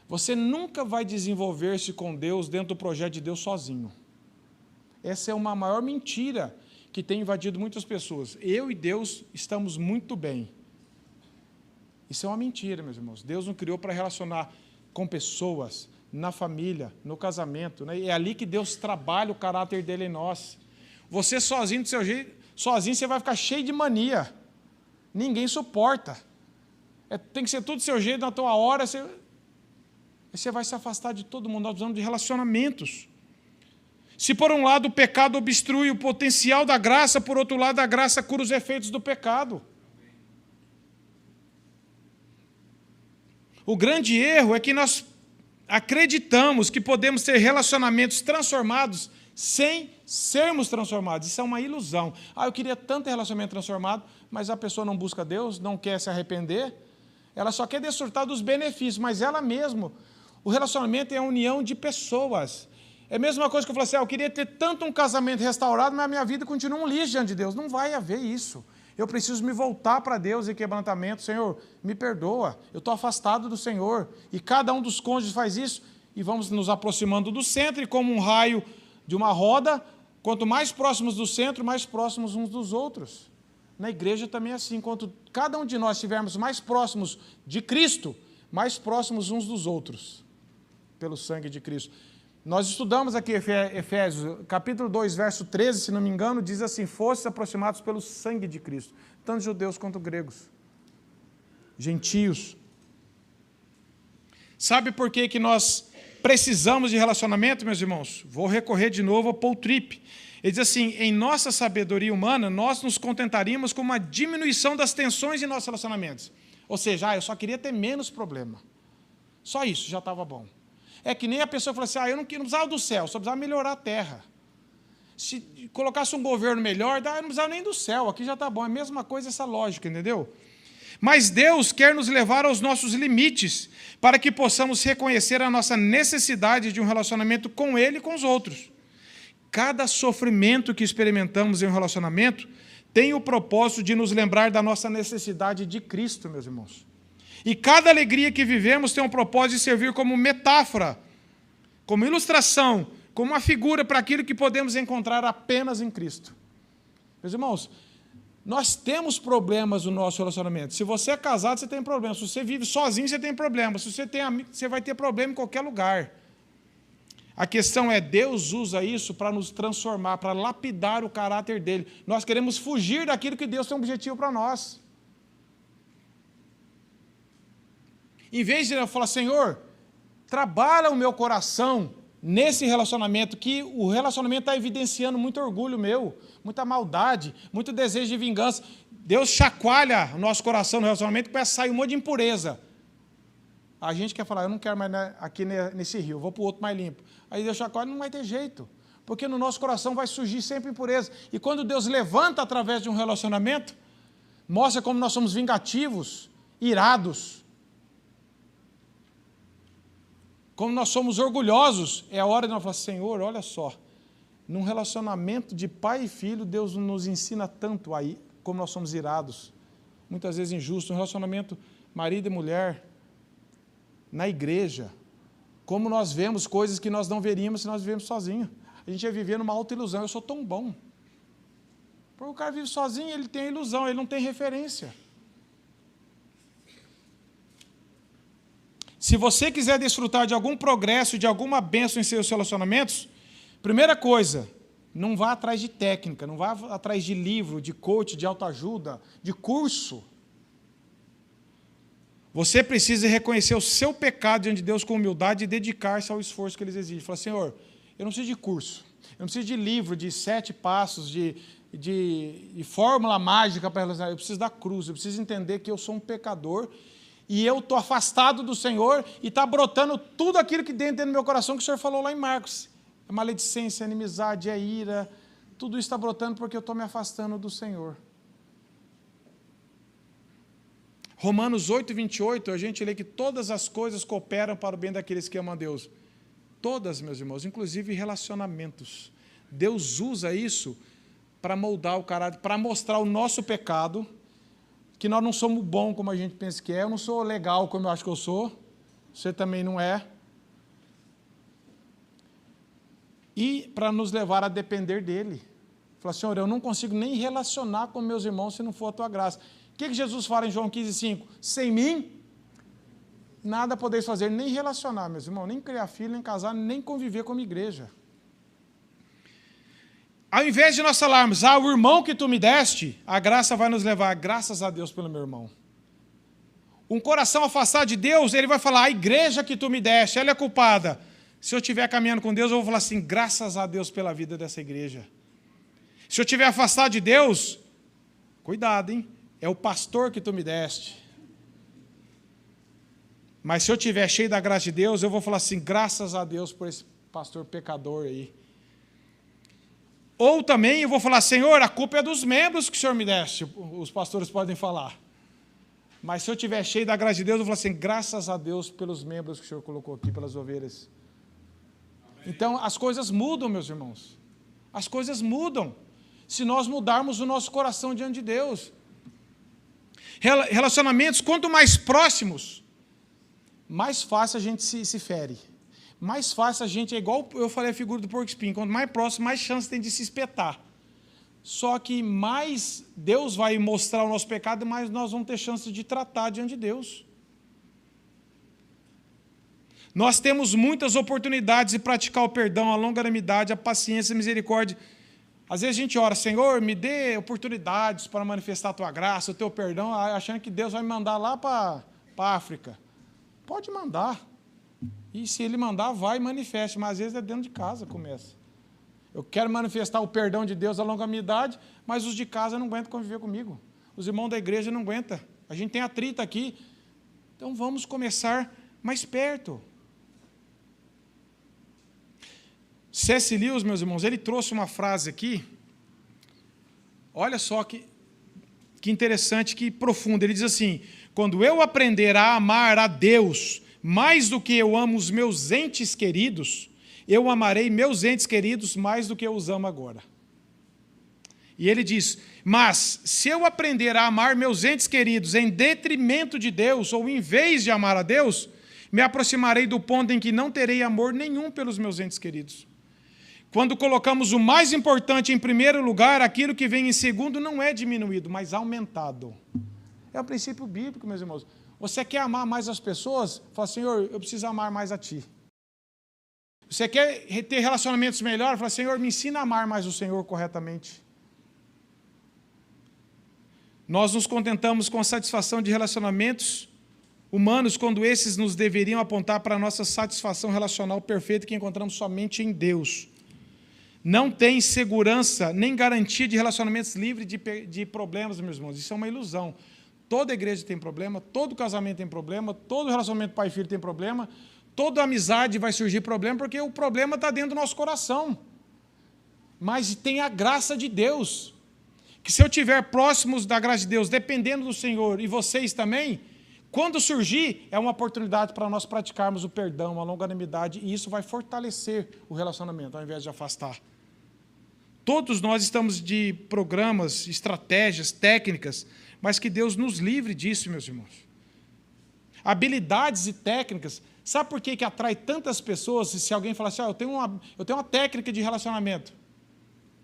Você nunca vai desenvolver-se com Deus dentro do projeto de Deus sozinho. Essa é uma maior mentira que tem invadido muitas pessoas. Eu e Deus estamos muito bem. Isso é uma mentira, meus irmãos. Deus nos criou para relacionar com pessoas, na família, no casamento, né? É ali que Deus trabalha o caráter dele em nós. Você sozinho, do seu jeito, sozinho você vai ficar cheio de mania. Ninguém suporta. Tem que ser tudo do seu jeito, na tua hora. Você vai se afastar de todo mundo. Nós precisamos de relacionamentos. Se por um lado o pecado obstrui o potencial da graça, por outro lado a graça cura os efeitos do pecado. O grande erro é que nós acreditamos que podemos ter relacionamentos transformados sem sermos transformados. Isso é uma ilusão. Eu queria tanto relacionamento transformado, mas a pessoa não busca Deus, não quer se arrepender, ela só quer desfrutar dos benefícios, mas ela mesma, o relacionamento é a união de pessoas. É a mesma coisa que eu falei assim, eu queria ter tanto um casamento restaurado, mas a minha vida continua um lixo diante de Deus. Não vai haver isso. Eu preciso me voltar para Deus em quebrantamento. Senhor, me perdoa, eu estou afastado do Senhor. E cada um dos cônjuges faz isso, e vamos nos aproximando do centro, e como um raio de uma roda, quanto mais próximos do centro, mais próximos uns dos outros. Na igreja também é assim, quanto cada um de nós estivermos mais próximos de Cristo, mais próximos uns dos outros, pelo sangue de Cristo. Nós estudamos aqui Efésios, capítulo 2, verso 13, se não me engano, diz assim, fostes aproximados pelo sangue de Cristo, tanto judeus quanto gregos, gentios. Sabe por que nós precisamos de relacionamento, meus irmãos? Vou recorrer de novo ao Paul Tripp. Ele diz assim, em nossa sabedoria humana, nós nos contentaríamos com uma diminuição das tensões em nossos relacionamentos. Ou seja, eu só queria ter menos problema. Só isso, já estava bom. É que nem a pessoa fala assim, eu não precisava do céu, só precisava melhorar a terra. Se colocasse um governo melhor, eu não precisava nem do céu, aqui já está bom. É a mesma coisa essa lógica, entendeu? Mas Deus quer nos levar aos nossos limites, para que possamos reconhecer a nossa necessidade de um relacionamento com Ele e com os outros. Cada sofrimento que experimentamos em um relacionamento tem o propósito de nos lembrar da nossa necessidade de Cristo, meus irmãos. E cada alegria que vivemos tem um propósito de servir como metáfora, como ilustração, como uma figura para aquilo que podemos encontrar apenas em Cristo. Meus irmãos, nós temos problemas no nosso relacionamento. Se você é casado, você tem problema. Se você vive sozinho, você tem problema. Se você tem amigo, você vai ter problema em qualquer lugar. A questão é, Deus usa isso para nos transformar, para lapidar o caráter dele. Nós queremos fugir daquilo que Deus tem um objetivo para nós. Em vez de eu falar, Senhor, trabalha o meu coração nesse relacionamento, que o relacionamento está evidenciando muito orgulho meu, muita maldade, muito desejo de vingança. Deus chacoalha o nosso coração no relacionamento e começa a sair um monte de impureza. A gente quer falar, eu não quero mais aqui nesse rio, vou para o outro mais limpo. Aí Deus chacoalha, não vai ter jeito, porque no nosso coração vai surgir sempre impureza. E quando Deus levanta através de um relacionamento, mostra como nós somos vingativos, irados, como nós somos orgulhosos. É a hora de nós falar, Senhor, olha só, num relacionamento de pai e filho, Deus nos ensina tanto aí, como nós somos irados, muitas vezes injustos, um relacionamento marido e mulher, na igreja, como nós vemos coisas que nós não veríamos se nós vivemos sozinhos. A gente ia viver numa autoilusão, eu sou tão bom. Porque o cara vive sozinho, ele tem a ilusão, ele não tem referência. Se você quiser desfrutar de algum progresso, de alguma bênção em seus relacionamentos, primeira coisa, não vá atrás de técnica, não vá atrás de livro, de coach, de autoajuda, de curso. Você precisa reconhecer o seu pecado diante de Deus com humildade e dedicar-se ao esforço que Ele exige. Fala, Senhor, eu não preciso de curso, eu não preciso de livro, de 7 passos, de fórmula mágica para relacionar. Eu preciso da cruz, eu preciso entender que eu sou um pecador e eu estou afastado do Senhor e está brotando tudo aquilo que dentro do meu coração que o Senhor falou lá em Marcos. É maledicência, é inimizade, é ira, tudo isso está brotando porque eu estou me afastando do Senhor. Romanos 8, 28, a gente lê que todas as coisas cooperam para o bem daqueles que amam a Deus. Todas, meus irmãos, inclusive relacionamentos. Deus usa isso para moldar o caráter, para mostrar o nosso pecado, que nós não somos bons como a gente pensa que é, eu não sou legal como eu acho que eu sou, você também não é. E para nos levar a depender dEle. Falar, Senhor, eu não consigo nem relacionar com meus irmãos se não for a Tua graça. O que Jesus fala em João 15,5? Sem mim, nada podeis fazer, nem relacionar, meus irmãos, nem criar filho, nem casar, nem conviver como igreja. Ao invés de nós falarmos, o irmão que tu me deste, a graça vai nos levar, graças a Deus pelo meu irmão. Um coração afastado de Deus, ele vai falar, a igreja que tu me deste, ela é culpada. Se eu estiver caminhando com Deus, eu vou falar assim, graças a Deus pela vida dessa igreja. Se eu estiver afastado de Deus, cuidado, hein? É o pastor que tu me deste. Mas se eu estiver cheio da graça de Deus, eu vou falar assim, graças a Deus por esse pastor pecador aí. Ou também eu vou falar, Senhor, a culpa é dos membros que o Senhor me deste. Os pastores podem falar. Mas se eu estiver cheio da graça de Deus, eu vou falar assim, graças a Deus pelos membros que o Senhor colocou aqui, pelas ovelhas. Amém. Então, as coisas mudam, meus irmãos. As coisas mudam. Se nós mudarmos o nosso coração diante de Deus. Relacionamentos, quanto mais próximos, mais fácil a gente se fere. Mais fácil a gente, é igual eu falei a figura do porco espinho, quanto mais próximo, mais chance tem de se espetar. Só que mais Deus vai mostrar o nosso pecado, mais nós vamos ter chance de tratar diante de Deus. Nós temos muitas oportunidades de praticar o perdão, a longanimidade, a paciência, a misericórdia. Às vezes a gente ora, Senhor, me dê oportunidades para manifestar a Tua graça, o Teu perdão, achando que Deus vai me mandar lá para a África. Pode mandar. E se Ele mandar, vai e manifeste. Mas às vezes é dentro de casa começa. Eu quero manifestar o perdão de Deus, a longanimidade, mas os de casa não aguentam conviver comigo. Os irmãos da igreja não aguentam. A gente tem atrito aqui. Então vamos começar mais perto. C.S. Lewis, meus irmãos, ele trouxe uma frase aqui, olha só que interessante, que profunda. Ele diz assim, quando eu aprender a amar a Deus mais do que eu amo os meus entes queridos, eu amarei meus entes queridos mais do que eu os amo agora. E ele diz, mas se eu aprender a amar meus entes queridos em detrimento de Deus, ou em vez de amar a Deus, me aproximarei do ponto em que não terei amor nenhum pelos meus entes queridos. Quando colocamos o mais importante em primeiro lugar, aquilo que vem em segundo não é diminuído, mas aumentado. É o princípio bíblico, meus irmãos. Você quer amar mais as pessoas? Fala, Senhor, eu preciso amar mais a Ti. Você quer ter relacionamentos melhores? Fala, Senhor, me ensina a amar mais o Senhor corretamente. Nós nos contentamos com a satisfação de relacionamentos humanos quando esses nos deveriam apontar para a nossa satisfação relacional perfeita que encontramos somente em Deus. Não tem segurança nem garantia de relacionamentos livres de problemas, meus irmãos. Isso é uma ilusão. Toda igreja tem problema, todo casamento tem problema, todo relacionamento pai e filho tem problema, toda amizade vai surgir problema, porque o problema está dentro do nosso coração. Mas tem a graça de Deus, que se eu estiver próximos da graça de Deus, dependendo do Senhor, e vocês também, quando surgir, é uma oportunidade para nós praticarmos o perdão, a longanimidade, e isso vai fortalecer o relacionamento, ao invés de afastar. Todos nós estamos de programas, estratégias, técnicas, mas que Deus nos livre disso, meus irmãos. Habilidades e técnicas. Sabe por que atrai tantas pessoas? Se alguém falar assim, eu tenho uma técnica de relacionamento.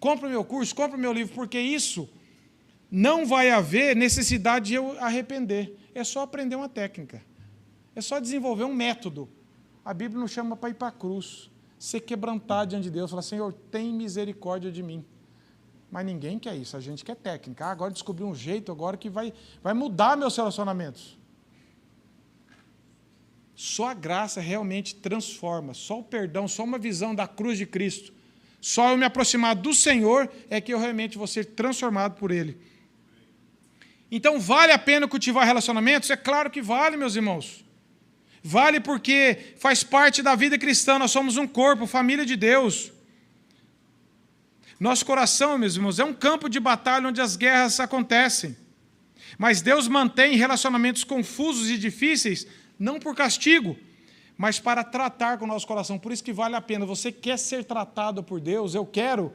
Compre o meu curso, compre o meu livro, porque isso não vai haver necessidade de eu arrepender. É só aprender uma técnica. É só desenvolver um método. A Bíblia nos chama para ir para a cruz. Ser quebrantado diante de Deus. Falar, Senhor, tem misericórdia de mim. Mas ninguém quer isso. A gente quer técnica. Agora descobri um jeito agora que vai mudar meus relacionamentos. Só a graça realmente transforma. Só o perdão, só uma visão da cruz de Cristo. Só eu me aproximar do Senhor é que eu realmente vou ser transformado por Ele. Então, vale a pena cultivar relacionamentos? É claro que vale, meus irmãos. Vale porque faz parte da vida cristã, nós somos um corpo, família de Deus. Nosso coração, meus irmãos, é um campo de batalha onde as guerras acontecem. Mas Deus mantém relacionamentos confusos e difíceis, não por castigo, mas para tratar com o nosso coração. Por isso que vale a pena. Você quer ser tratado por Deus? Eu quero.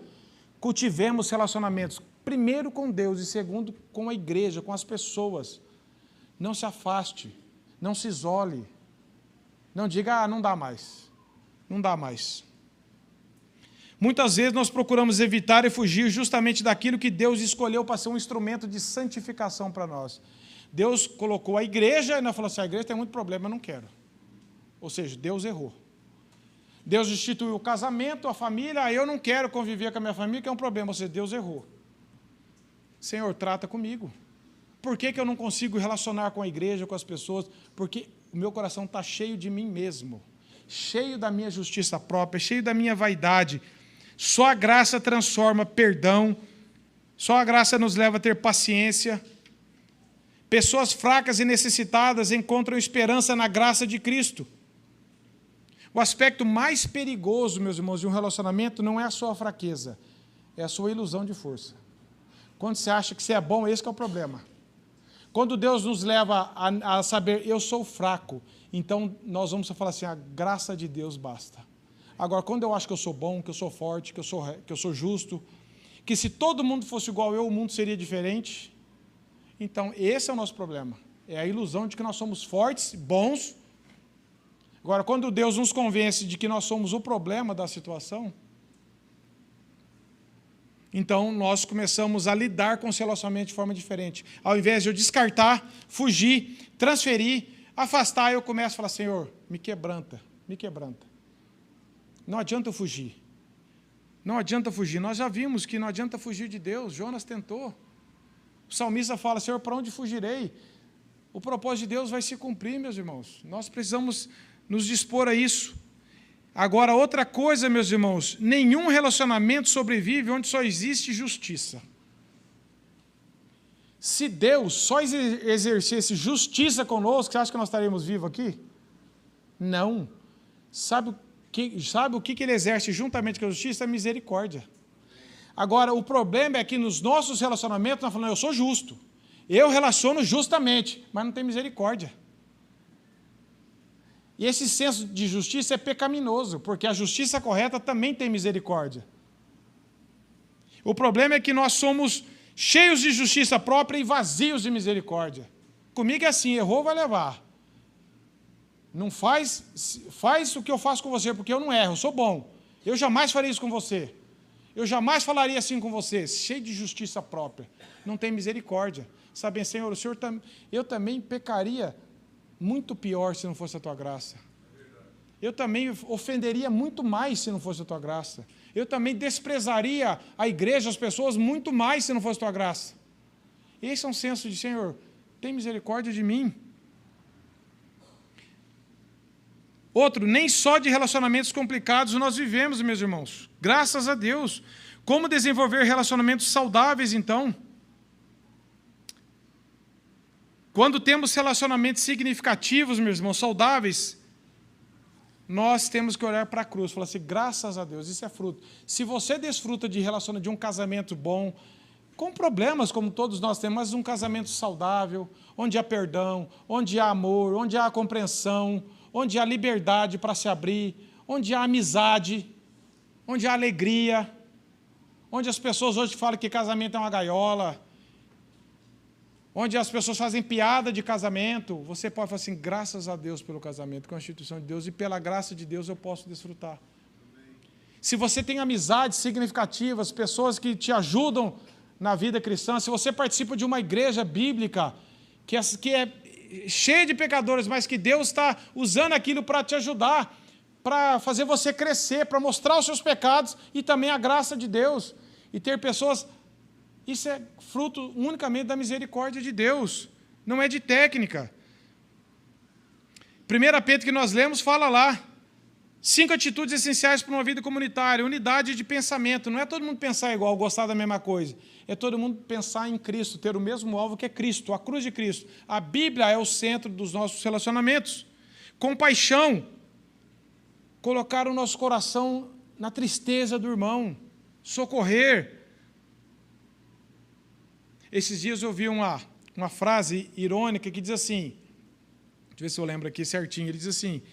Cultivemos relacionamentos. Primeiro com Deus e segundo com a igreja, com as pessoas. Não se afaste, não se isole. Não diga, não dá mais. Não dá mais. Muitas vezes nós procuramos evitar e fugir justamente daquilo que Deus escolheu para ser um instrumento de santificação para nós. Deus colocou a igreja e nós falamos assim, a igreja tem muito problema, eu não quero. Ou seja, Deus errou. Deus instituiu o casamento, a família, eu não quero conviver com a minha família, que é um problema. Ou seja, Deus errou. Senhor, trata comigo. Por que eu não consigo relacionar com a igreja, com as pessoas? Porque o meu coração está cheio de mim mesmo, cheio da minha justiça própria, cheio da minha vaidade. Só a graça transforma perdão, só a graça nos leva a ter paciência. Pessoas fracas e necessitadas encontram esperança na graça de Cristo. O aspecto mais perigoso, meus irmãos, de um relacionamento não é a sua fraqueza, é a sua ilusão de força. Quando você acha que você é bom, esse que é o problema. Quando Deus nos leva a saber, eu sou fraco, então nós vamos falar assim, a graça de Deus basta. Agora, quando eu acho que eu sou bom, que eu sou forte, que eu sou justo, que se todo mundo fosse igual eu, o mundo seria diferente, então esse é o nosso problema. É a ilusão de que nós somos fortes, bons. Agora, quando Deus nos convence de que nós somos o problema da situação, então nós começamos a lidar com os relacionamentos de forma diferente. Ao invés de eu descartar, fugir, transferir, afastar, eu começo a falar, Senhor, me quebranta, me quebranta. Não adianta eu fugir. Não adianta fugir. Nós já vimos que não adianta fugir de Deus. Jonas tentou. O salmista fala, Senhor, para onde fugirei? O propósito de Deus vai se cumprir, meus irmãos. Nós precisamos nos dispor a isso. Agora, outra coisa, meus irmãos, nenhum relacionamento sobrevive onde só existe justiça. Se Deus só exercesse justiça conosco, você acha que nós estaríamos vivos aqui? Não. Sabe o que ele exerce juntamente com a justiça? A misericórdia. Agora, o problema é que nos nossos relacionamentos, nós falamos, eu sou justo. Eu relaciono justamente, mas não tem misericórdia. E esse senso de justiça é pecaminoso, porque a justiça correta também tem misericórdia. O problema é que nós somos cheios de justiça própria e vazios de misericórdia. Comigo é assim, errou, vai levar. Não faz o que eu faço com você, porque eu não erro, eu sou bom. Eu jamais faria isso com você. Eu jamais falaria assim com você, cheio de justiça própria. Não tem misericórdia. Sabem, Senhor, eu também pecaria muito pior se não fosse a tua graça. Eu também ofenderia muito mais se não fosse a tua graça. Eu também desprezaria a igreja, as pessoas, muito mais se não fosse a tua graça. Esse é um senso de, Senhor, tem misericórdia de mim. Outro, nem só de relacionamentos complicados nós vivemos, meus irmãos. Graças a Deus. Como desenvolver relacionamentos saudáveis, então? Quando temos relacionamentos significativos, meus irmãos, saudáveis, nós temos que olhar para a cruz, falar assim, graças a Deus, isso é fruto. Se você desfruta de um casamento bom, com problemas como todos nós temos, mas um casamento saudável, onde há perdão, onde há amor, onde há compreensão, onde há liberdade para se abrir, onde há amizade, onde há alegria, onde as pessoas hoje falam que casamento é uma gaiola, onde as pessoas fazem piada de casamento, você pode falar assim, graças a Deus pelo casamento, que é uma instituição de Deus, e pela graça de Deus eu posso desfrutar. Se você tem amizades significativas, pessoas que te ajudam na vida cristã, se você participa de uma igreja bíblica, que é cheia de pecadores, mas que Deus está usando aquilo para te ajudar, para fazer você crescer, para mostrar os seus pecados e também a graça de Deus, e ter pessoas... Isso é fruto unicamente da misericórdia de Deus, não é de técnica. 1 Pedro que nós lemos fala lá, 5 atitudes essenciais para uma vida comunitária, unidade de pensamento, não é todo mundo pensar igual, gostar da mesma coisa, é todo mundo pensar em Cristo, ter o mesmo alvo que é Cristo, a cruz de Cristo. A Bíblia é o centro dos nossos relacionamentos. Compaixão, colocar o nosso coração na tristeza do irmão, socorrer. Esses dias eu vi uma frase irônica que diz assim, deixa eu ver se eu lembro aqui certinho, ele diz assim,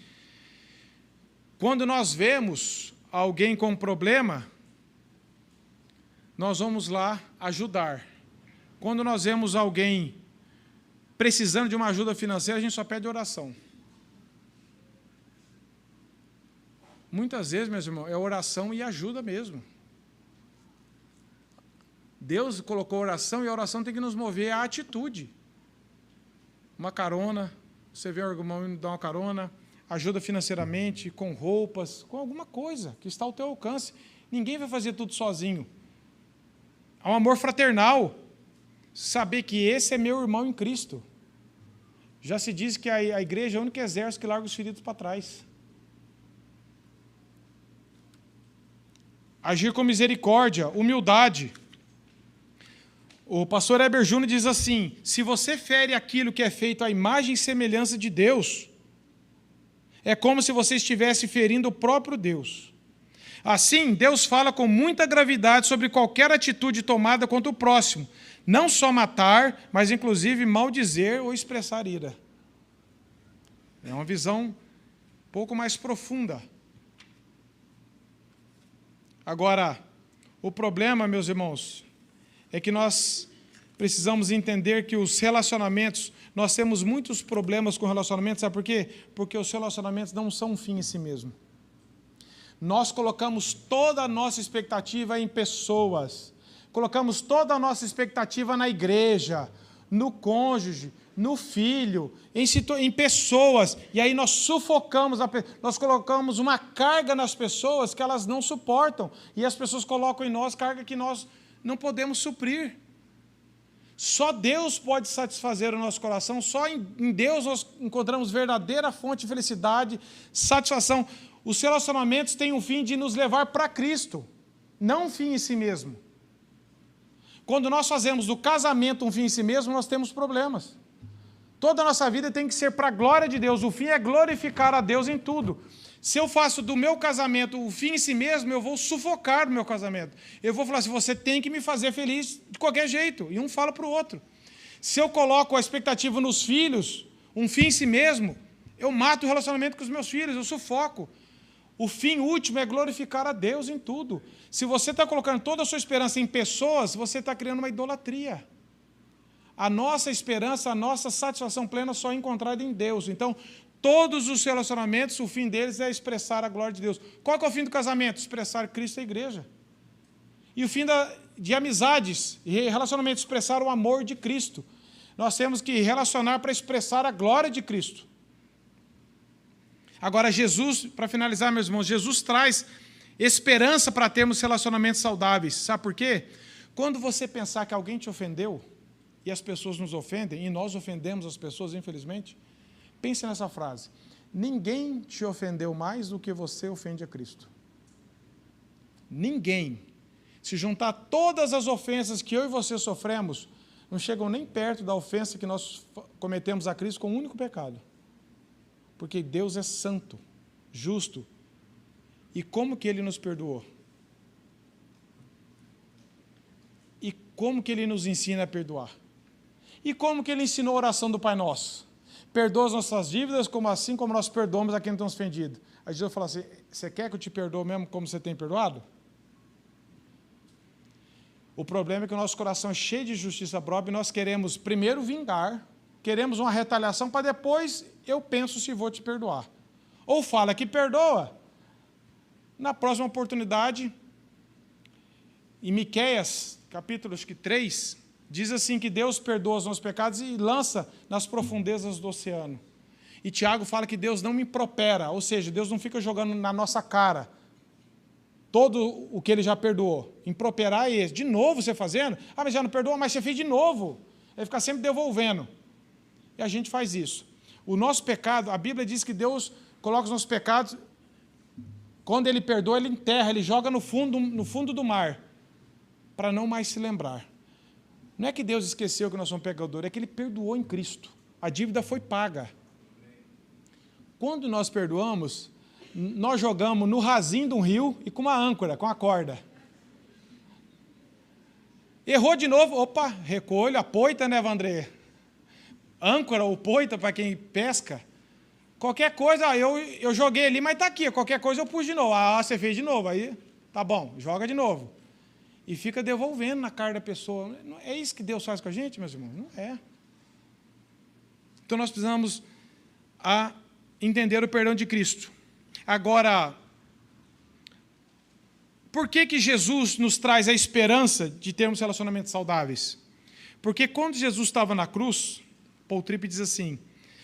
quando nós vemos alguém com um problema, nós vamos lá ajudar. Quando nós vemos alguém precisando de uma ajuda financeira, a gente só pede oração. Muitas vezes, meus irmãos, é oração e ajuda mesmo. Deus colocou oração e a oração tem que nos mover à atitude. Uma carona, você vê o irmão indo dar uma carona, ajuda financeiramente, com roupas, com alguma coisa que está ao teu alcance. Ninguém vai fazer tudo sozinho. Há um amor fraternal. Saber que esse é meu irmão em Cristo. Já se diz que a igreja é o único exército que larga os feridos para trás. Agir com misericórdia, humildade. O pastor Heber Júnior diz assim, se você fere aquilo que é feito à imagem e semelhança de Deus, é como se você estivesse ferindo o próprio Deus. Assim, Deus fala com muita gravidade sobre qualquer atitude tomada contra o próximo, não só matar, mas inclusive maldizer ou expressar ira. É uma visão um pouco mais profunda. Agora, o problema, meus irmãos, é que nós precisamos entender que os relacionamentos, nós temos muitos problemas com relacionamentos, sabe por quê? Porque os relacionamentos não são um fim em si mesmo. Nós colocamos toda a nossa expectativa em pessoas, colocamos toda a nossa expectativa na igreja, no cônjuge, no filho, em pessoas, e aí nós sufocamos, nós colocamos uma carga nas pessoas que elas não suportam, e as pessoas colocam em nós carga que nós não podemos suprir. Só Deus pode satisfazer o nosso coração, só em Deus nós encontramos verdadeira fonte de felicidade, satisfação. Os relacionamentos têm um fim de nos levar para Cristo, não um fim em si mesmo. Quando nós fazemos do casamento um fim em si mesmo, nós temos problemas. Toda a nossa vida tem que ser para a glória de Deus, o fim é glorificar a Deus em tudo. Se eu faço do meu casamento o fim em si mesmo, eu vou sufocar o meu casamento. Eu vou falar assim, você tem que me fazer feliz de qualquer jeito. E um fala para o outro. Se eu coloco a expectativa nos filhos, um fim em si mesmo, eu mato o relacionamento com os meus filhos, eu sufoco. O fim último é glorificar a Deus em tudo. Se você está colocando toda a sua esperança em pessoas, você está criando uma idolatria. A nossa esperança, a nossa satisfação plena só é encontrada em Deus. Então, todos os relacionamentos, o fim deles é expressar a glória de Deus. Qual que é o fim do casamento? Expressar Cristo e a igreja. E o fim de amizades e relacionamentos, expressar o amor de Cristo. Nós temos que relacionar para expressar a glória de Cristo. Agora, Jesus, para finalizar, meus irmãos, Jesus traz esperança para termos relacionamentos saudáveis. Sabe por quê? Quando você pensar que alguém te ofendeu, e as pessoas nos ofendem, e nós ofendemos as pessoas, infelizmente, pense nessa frase: ninguém te ofendeu mais do que você ofende a Cristo. Ninguém. Se juntar todas as ofensas que eu e você sofremos, não chegam nem perto da ofensa que nós cometemos a Cristo com um único pecado. Porque Deus é santo, justo. E como que Ele nos perdoou? E como que Ele nos ensina a perdoar? E como que Ele ensinou a oração do Pai Nosso? Perdoa as nossas dívidas, assim como nós perdoamos a quem nos tem ofendido. Aí Jesus fala assim: você quer que eu te perdoe mesmo como você tem perdoado? O problema é que o nosso coração é cheio de justiça própria e nós queremos primeiro vingar, queremos uma retaliação para depois eu penso se vou te perdoar. Ou fala que perdoa, na próxima oportunidade, em Miqueias, capítulo 3, diz assim que Deus perdoa os nossos pecados e lança nas profundezas do oceano. E Tiago fala que Deus não me impropera, ou seja, Deus não fica jogando na nossa cara todo o que Ele já perdoou. Improperar é esse. De novo você fazendo? Ah, mas já não perdoa, mas você fez de novo. Ele fica sempre devolvendo. E a gente faz isso. O nosso pecado, a Bíblia diz que Deus coloca os nossos pecados, quando Ele perdoa, Ele enterra, Ele joga no fundo do mar, para não mais se lembrar. Não é que Deus esqueceu que nós somos pecadores, é que Ele perdoou em Cristo. A dívida foi paga. Quando nós perdoamos, nós jogamos no rasinho de um rio e com uma âncora, com a corda. Errou de novo, opa, recolho, a poita, né, Vandré? Âncora ou poita, para quem pesca. Qualquer coisa, eu joguei ali, mas está aqui, qualquer coisa eu pus de novo. Ah, você fez de novo, aí tá bom, joga de novo. E fica devolvendo na cara da pessoa. É isso que Deus faz com a gente, meus irmãos? Não é. Então nós precisamos entender o perdão de Cristo. Agora, por que Jesus nos traz a esperança de termos relacionamentos saudáveis? Porque quando Jesus estava na cruz, Paul Tripp diz assim: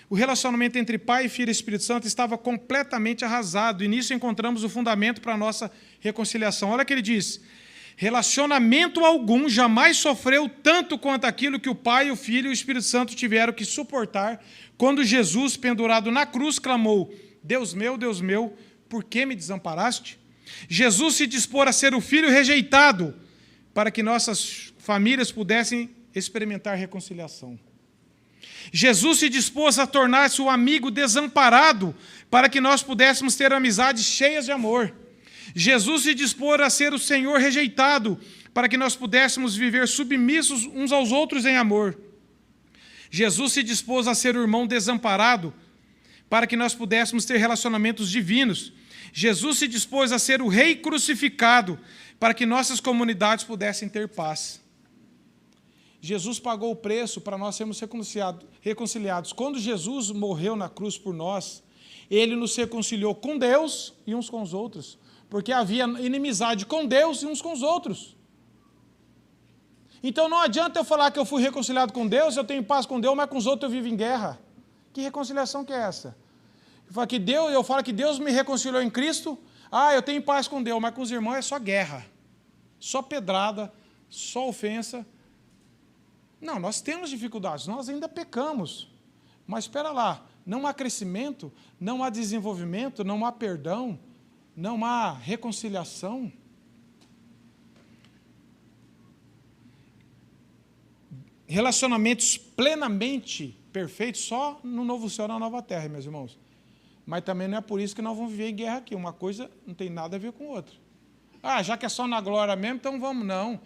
o relacionamento entre Pai, Filho e Espírito Santo estava completamente arrasado, e nisso encontramos o fundamento para a nossa reconciliação. Olha o que ele diz: relacionamento algum jamais sofreu tanto quanto aquilo que o Pai, o Filho e o Espírito Santo tiveram que suportar quando Jesus, pendurado na cruz, clamou: Deus meu, por que me desamparaste? Jesus se dispôs a ser o Filho rejeitado para que nossas famílias pudessem experimentar reconciliação. Jesus se dispôs a tornar-se o amigo desamparado para que nós pudéssemos ter amizades cheias de amor. Jesus se dispôs a ser o Senhor rejeitado para que nós pudéssemos viver submissos uns aos outros em amor. Jesus se dispôs a ser o irmão desamparado para que nós pudéssemos ter relacionamentos divinos. Jesus se dispôs a ser o Rei crucificado para que nossas comunidades pudessem ter paz. Jesus pagou o preço para nós sermos reconciliados. Quando Jesus morreu na cruz por nós, Ele nos reconciliou com Deus e uns com os outros, porque havia inimizade com Deus e uns com os outros. Então não adianta eu falar que eu fui reconciliado com Deus, eu tenho paz com Deus, mas com os outros eu vivo em guerra. Que reconciliação que é essa? Eu falo que Deus me reconciliou em Cristo, eu tenho paz com Deus, mas com os irmãos é só guerra, só pedrada, só ofensa. Não, nós temos dificuldades, nós ainda pecamos, mas espera lá, não há crescimento, não há desenvolvimento, não há perdão, não há reconciliação. Relacionamentos plenamente perfeitos só no novo céu e na nova terra, meus irmãos. Mas também não é por isso que nós vamos viver em guerra aqui. Uma coisa não tem nada a ver com outra. Já que é só na glória mesmo, então vamos. Não.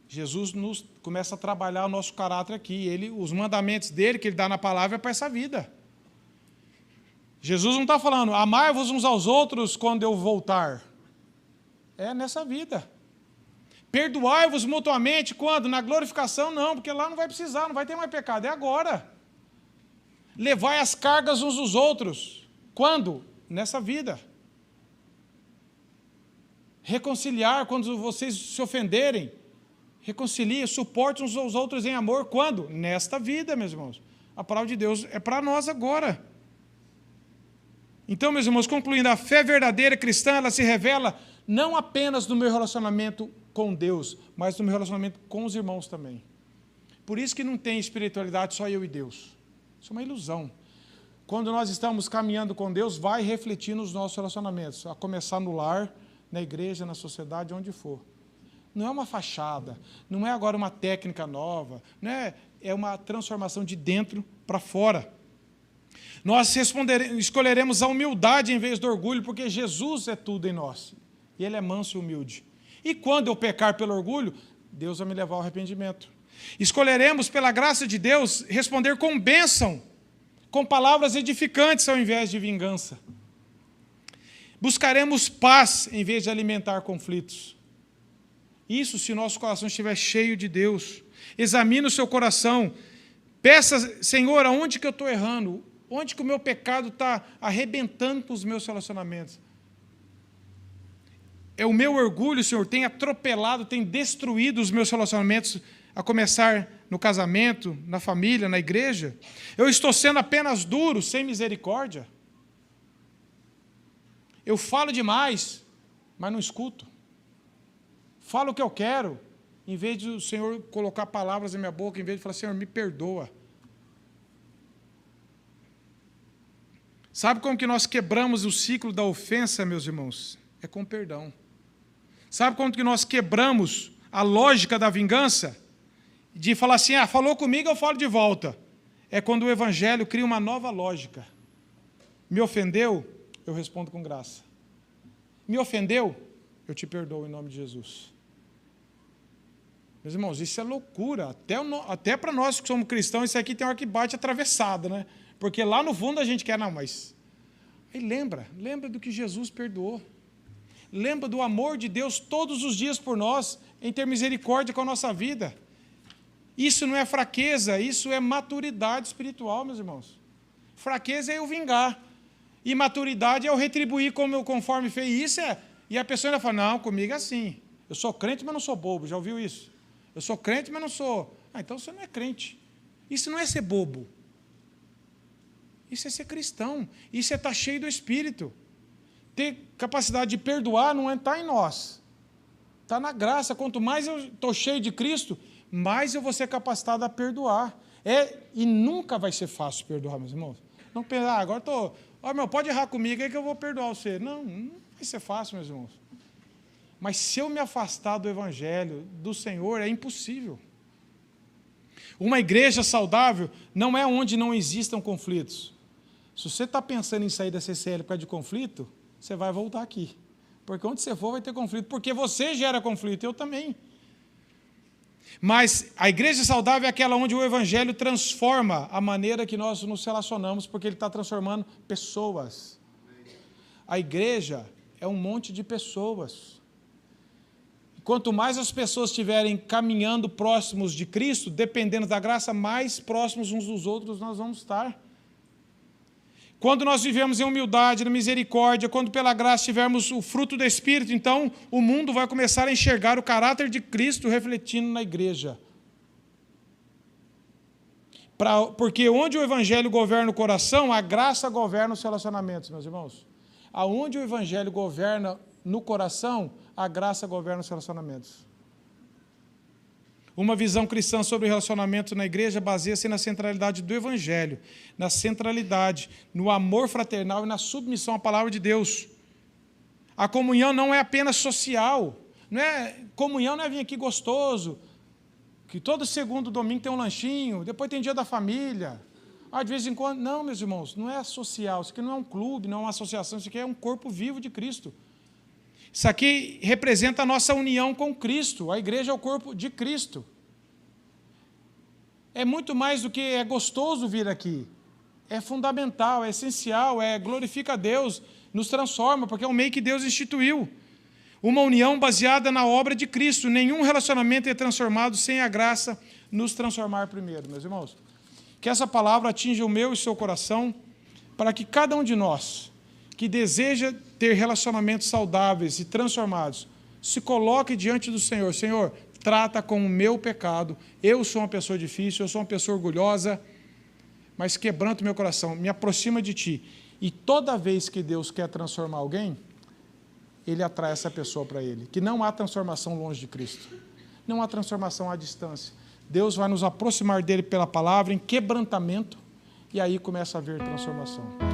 Jesus começa a trabalhar o nosso caráter aqui. Os mandamentos dele, que ele dá na palavra, é para essa vida. Jesus não está falando, amai-vos uns aos outros quando eu voltar. É nessa vida. Perdoai-vos mutuamente quando? Na glorificação, não, porque lá não vai precisar, não vai ter mais pecado. É agora. Levai as cargas uns dos outros. Quando? Nessa vida. Reconciliar quando vocês se ofenderem. Reconcilie, suporte uns aos outros em amor. Quando? Nesta vida, meus irmãos. A palavra de Deus é para nós agora. Então, meus irmãos, concluindo, a fé verdadeira cristã, ela se revela não apenas no meu relacionamento com Deus, mas no meu relacionamento com os irmãos também. Por isso que não tem espiritualidade só eu e Deus. Isso é uma ilusão. Quando nós estamos caminhando com Deus, vai refletir nos nossos relacionamentos, a começar no lar, na igreja, na sociedade, onde for. Não é uma fachada, não é agora uma técnica nova, é uma transformação de dentro para fora. Nós escolheremos a humildade em vez do orgulho, porque Jesus é tudo em nós. E Ele é manso e humilde. E quando eu pecar pelo orgulho, Deus vai me levar ao arrependimento. Escolheremos, pela graça de Deus, responder com bênção, com palavras edificantes ao invés de vingança. Buscaremos paz em vez de alimentar conflitos. Isso se nosso coração estiver cheio de Deus. Examine o seu coração. Peça, Senhor, aonde que eu estou errando? Onde que o meu pecado está arrebentando com os meus relacionamentos? É o meu orgulho, Senhor, tem atropelado, tem destruído os meus relacionamentos, a começar no casamento, na família, na igreja? Eu estou sendo apenas duro, sem misericórdia? Eu falo demais, mas não escuto. Falo o que eu quero, em vez de o Senhor colocar palavras na minha boca, em vez de falar, Senhor, me perdoa. Sabe como que nós quebramos o ciclo da ofensa, meus irmãos? É com perdão. Sabe como que nós quebramos a lógica da vingança? De falar assim, falou comigo, eu falo de volta. É quando o Evangelho cria uma nova lógica. Me ofendeu, eu respondo com graça. Me ofendeu, eu te perdoo em nome de Jesus. Meus irmãos, isso é loucura. Até para nós que somos cristãos, isso aqui tem hora que bate atravessado, né? Porque lá no fundo a gente quer, não, mas... Aí lembra do que Jesus perdoou. Lembra do amor de Deus todos os dias por nós, em ter misericórdia com a nossa vida. Isso não é fraqueza, isso é maturidade espiritual, meus irmãos. Fraqueza é eu vingar. E maturidade é eu retribuir conforme fez. Isso é... E a pessoa ainda fala, não, comigo é assim. Eu sou crente, mas não sou bobo. Já ouviu isso? Eu sou crente, mas não sou... então você não é crente. Isso não é ser bobo. Isso é ser cristão. Isso é estar cheio do Espírito. Ter capacidade de perdoar não está em nós. Está na graça. Quanto mais eu estou cheio de Cristo, mais eu vou ser capacitado a perdoar. E nunca vai ser fácil perdoar, meus irmãos. Não pensar, agora estou... pode errar comigo aí que eu vou perdoar você. Não vai ser fácil, meus irmãos. Mas se eu me afastar do Evangelho, do Senhor, é impossível. Uma igreja saudável não é onde não existam conflitos. Se você está pensando em sair da CCL por causa de conflito, você vai voltar aqui. Porque onde você for vai ter conflito. Porque você gera conflito, eu também. Mas a igreja saudável é aquela onde o Evangelho transforma a maneira que nós nos relacionamos, porque ele está transformando pessoas. A igreja é um monte de pessoas. Quanto mais as pessoas estiverem caminhando próximos de Cristo, dependendo da graça, mais próximos uns dos outros nós vamos estar. Quando nós vivemos em humildade, na misericórdia, quando pela graça tivermos o fruto do Espírito, então o mundo vai começar a enxergar o caráter de Cristo refletindo na igreja. Porque onde o Evangelho governa o coração, a graça governa os relacionamentos, meus irmãos. Aonde o Evangelho governa no coração, a graça governa os relacionamentos. Uma visão cristã sobre o relacionamento na igreja baseia-se na centralidade do Evangelho, na centralidade, no amor fraternal e na submissão à palavra de Deus. A comunhão não é apenas social. Comunhão não é vir aqui gostoso, que todo segundo domingo tem um lanchinho, depois tem dia da família. De vez em quando... Não, meus irmãos, não é social. Isso aqui não é um clube, não é uma associação, isso aqui é um corpo vivo de Cristo. Isso aqui representa a nossa união com Cristo. A igreja é o corpo de Cristo. É muito mais do que é gostoso vir aqui. É fundamental, é essencial, glorifica a Deus, nos transforma, porque é um meio que Deus instituiu. Uma união baseada na obra de Cristo. Nenhum relacionamento é transformado sem a graça nos transformar primeiro, meus irmãos. Que essa palavra atinja o meu e o seu coração, para que cada um de nós que deseja ter relacionamentos saudáveis e transformados, se coloque diante do Senhor. Senhor, trata com o meu pecado. Eu sou uma pessoa difícil, eu sou uma pessoa orgulhosa, mas quebranta o meu coração, me aproxima de Ti. E toda vez que Deus quer transformar alguém, Ele atrai essa pessoa para Ele. Que não há transformação longe de Cristo. Não há transformação à distância. Deus vai nos aproximar dEle pela palavra, em quebrantamento, e aí começa a haver transformação.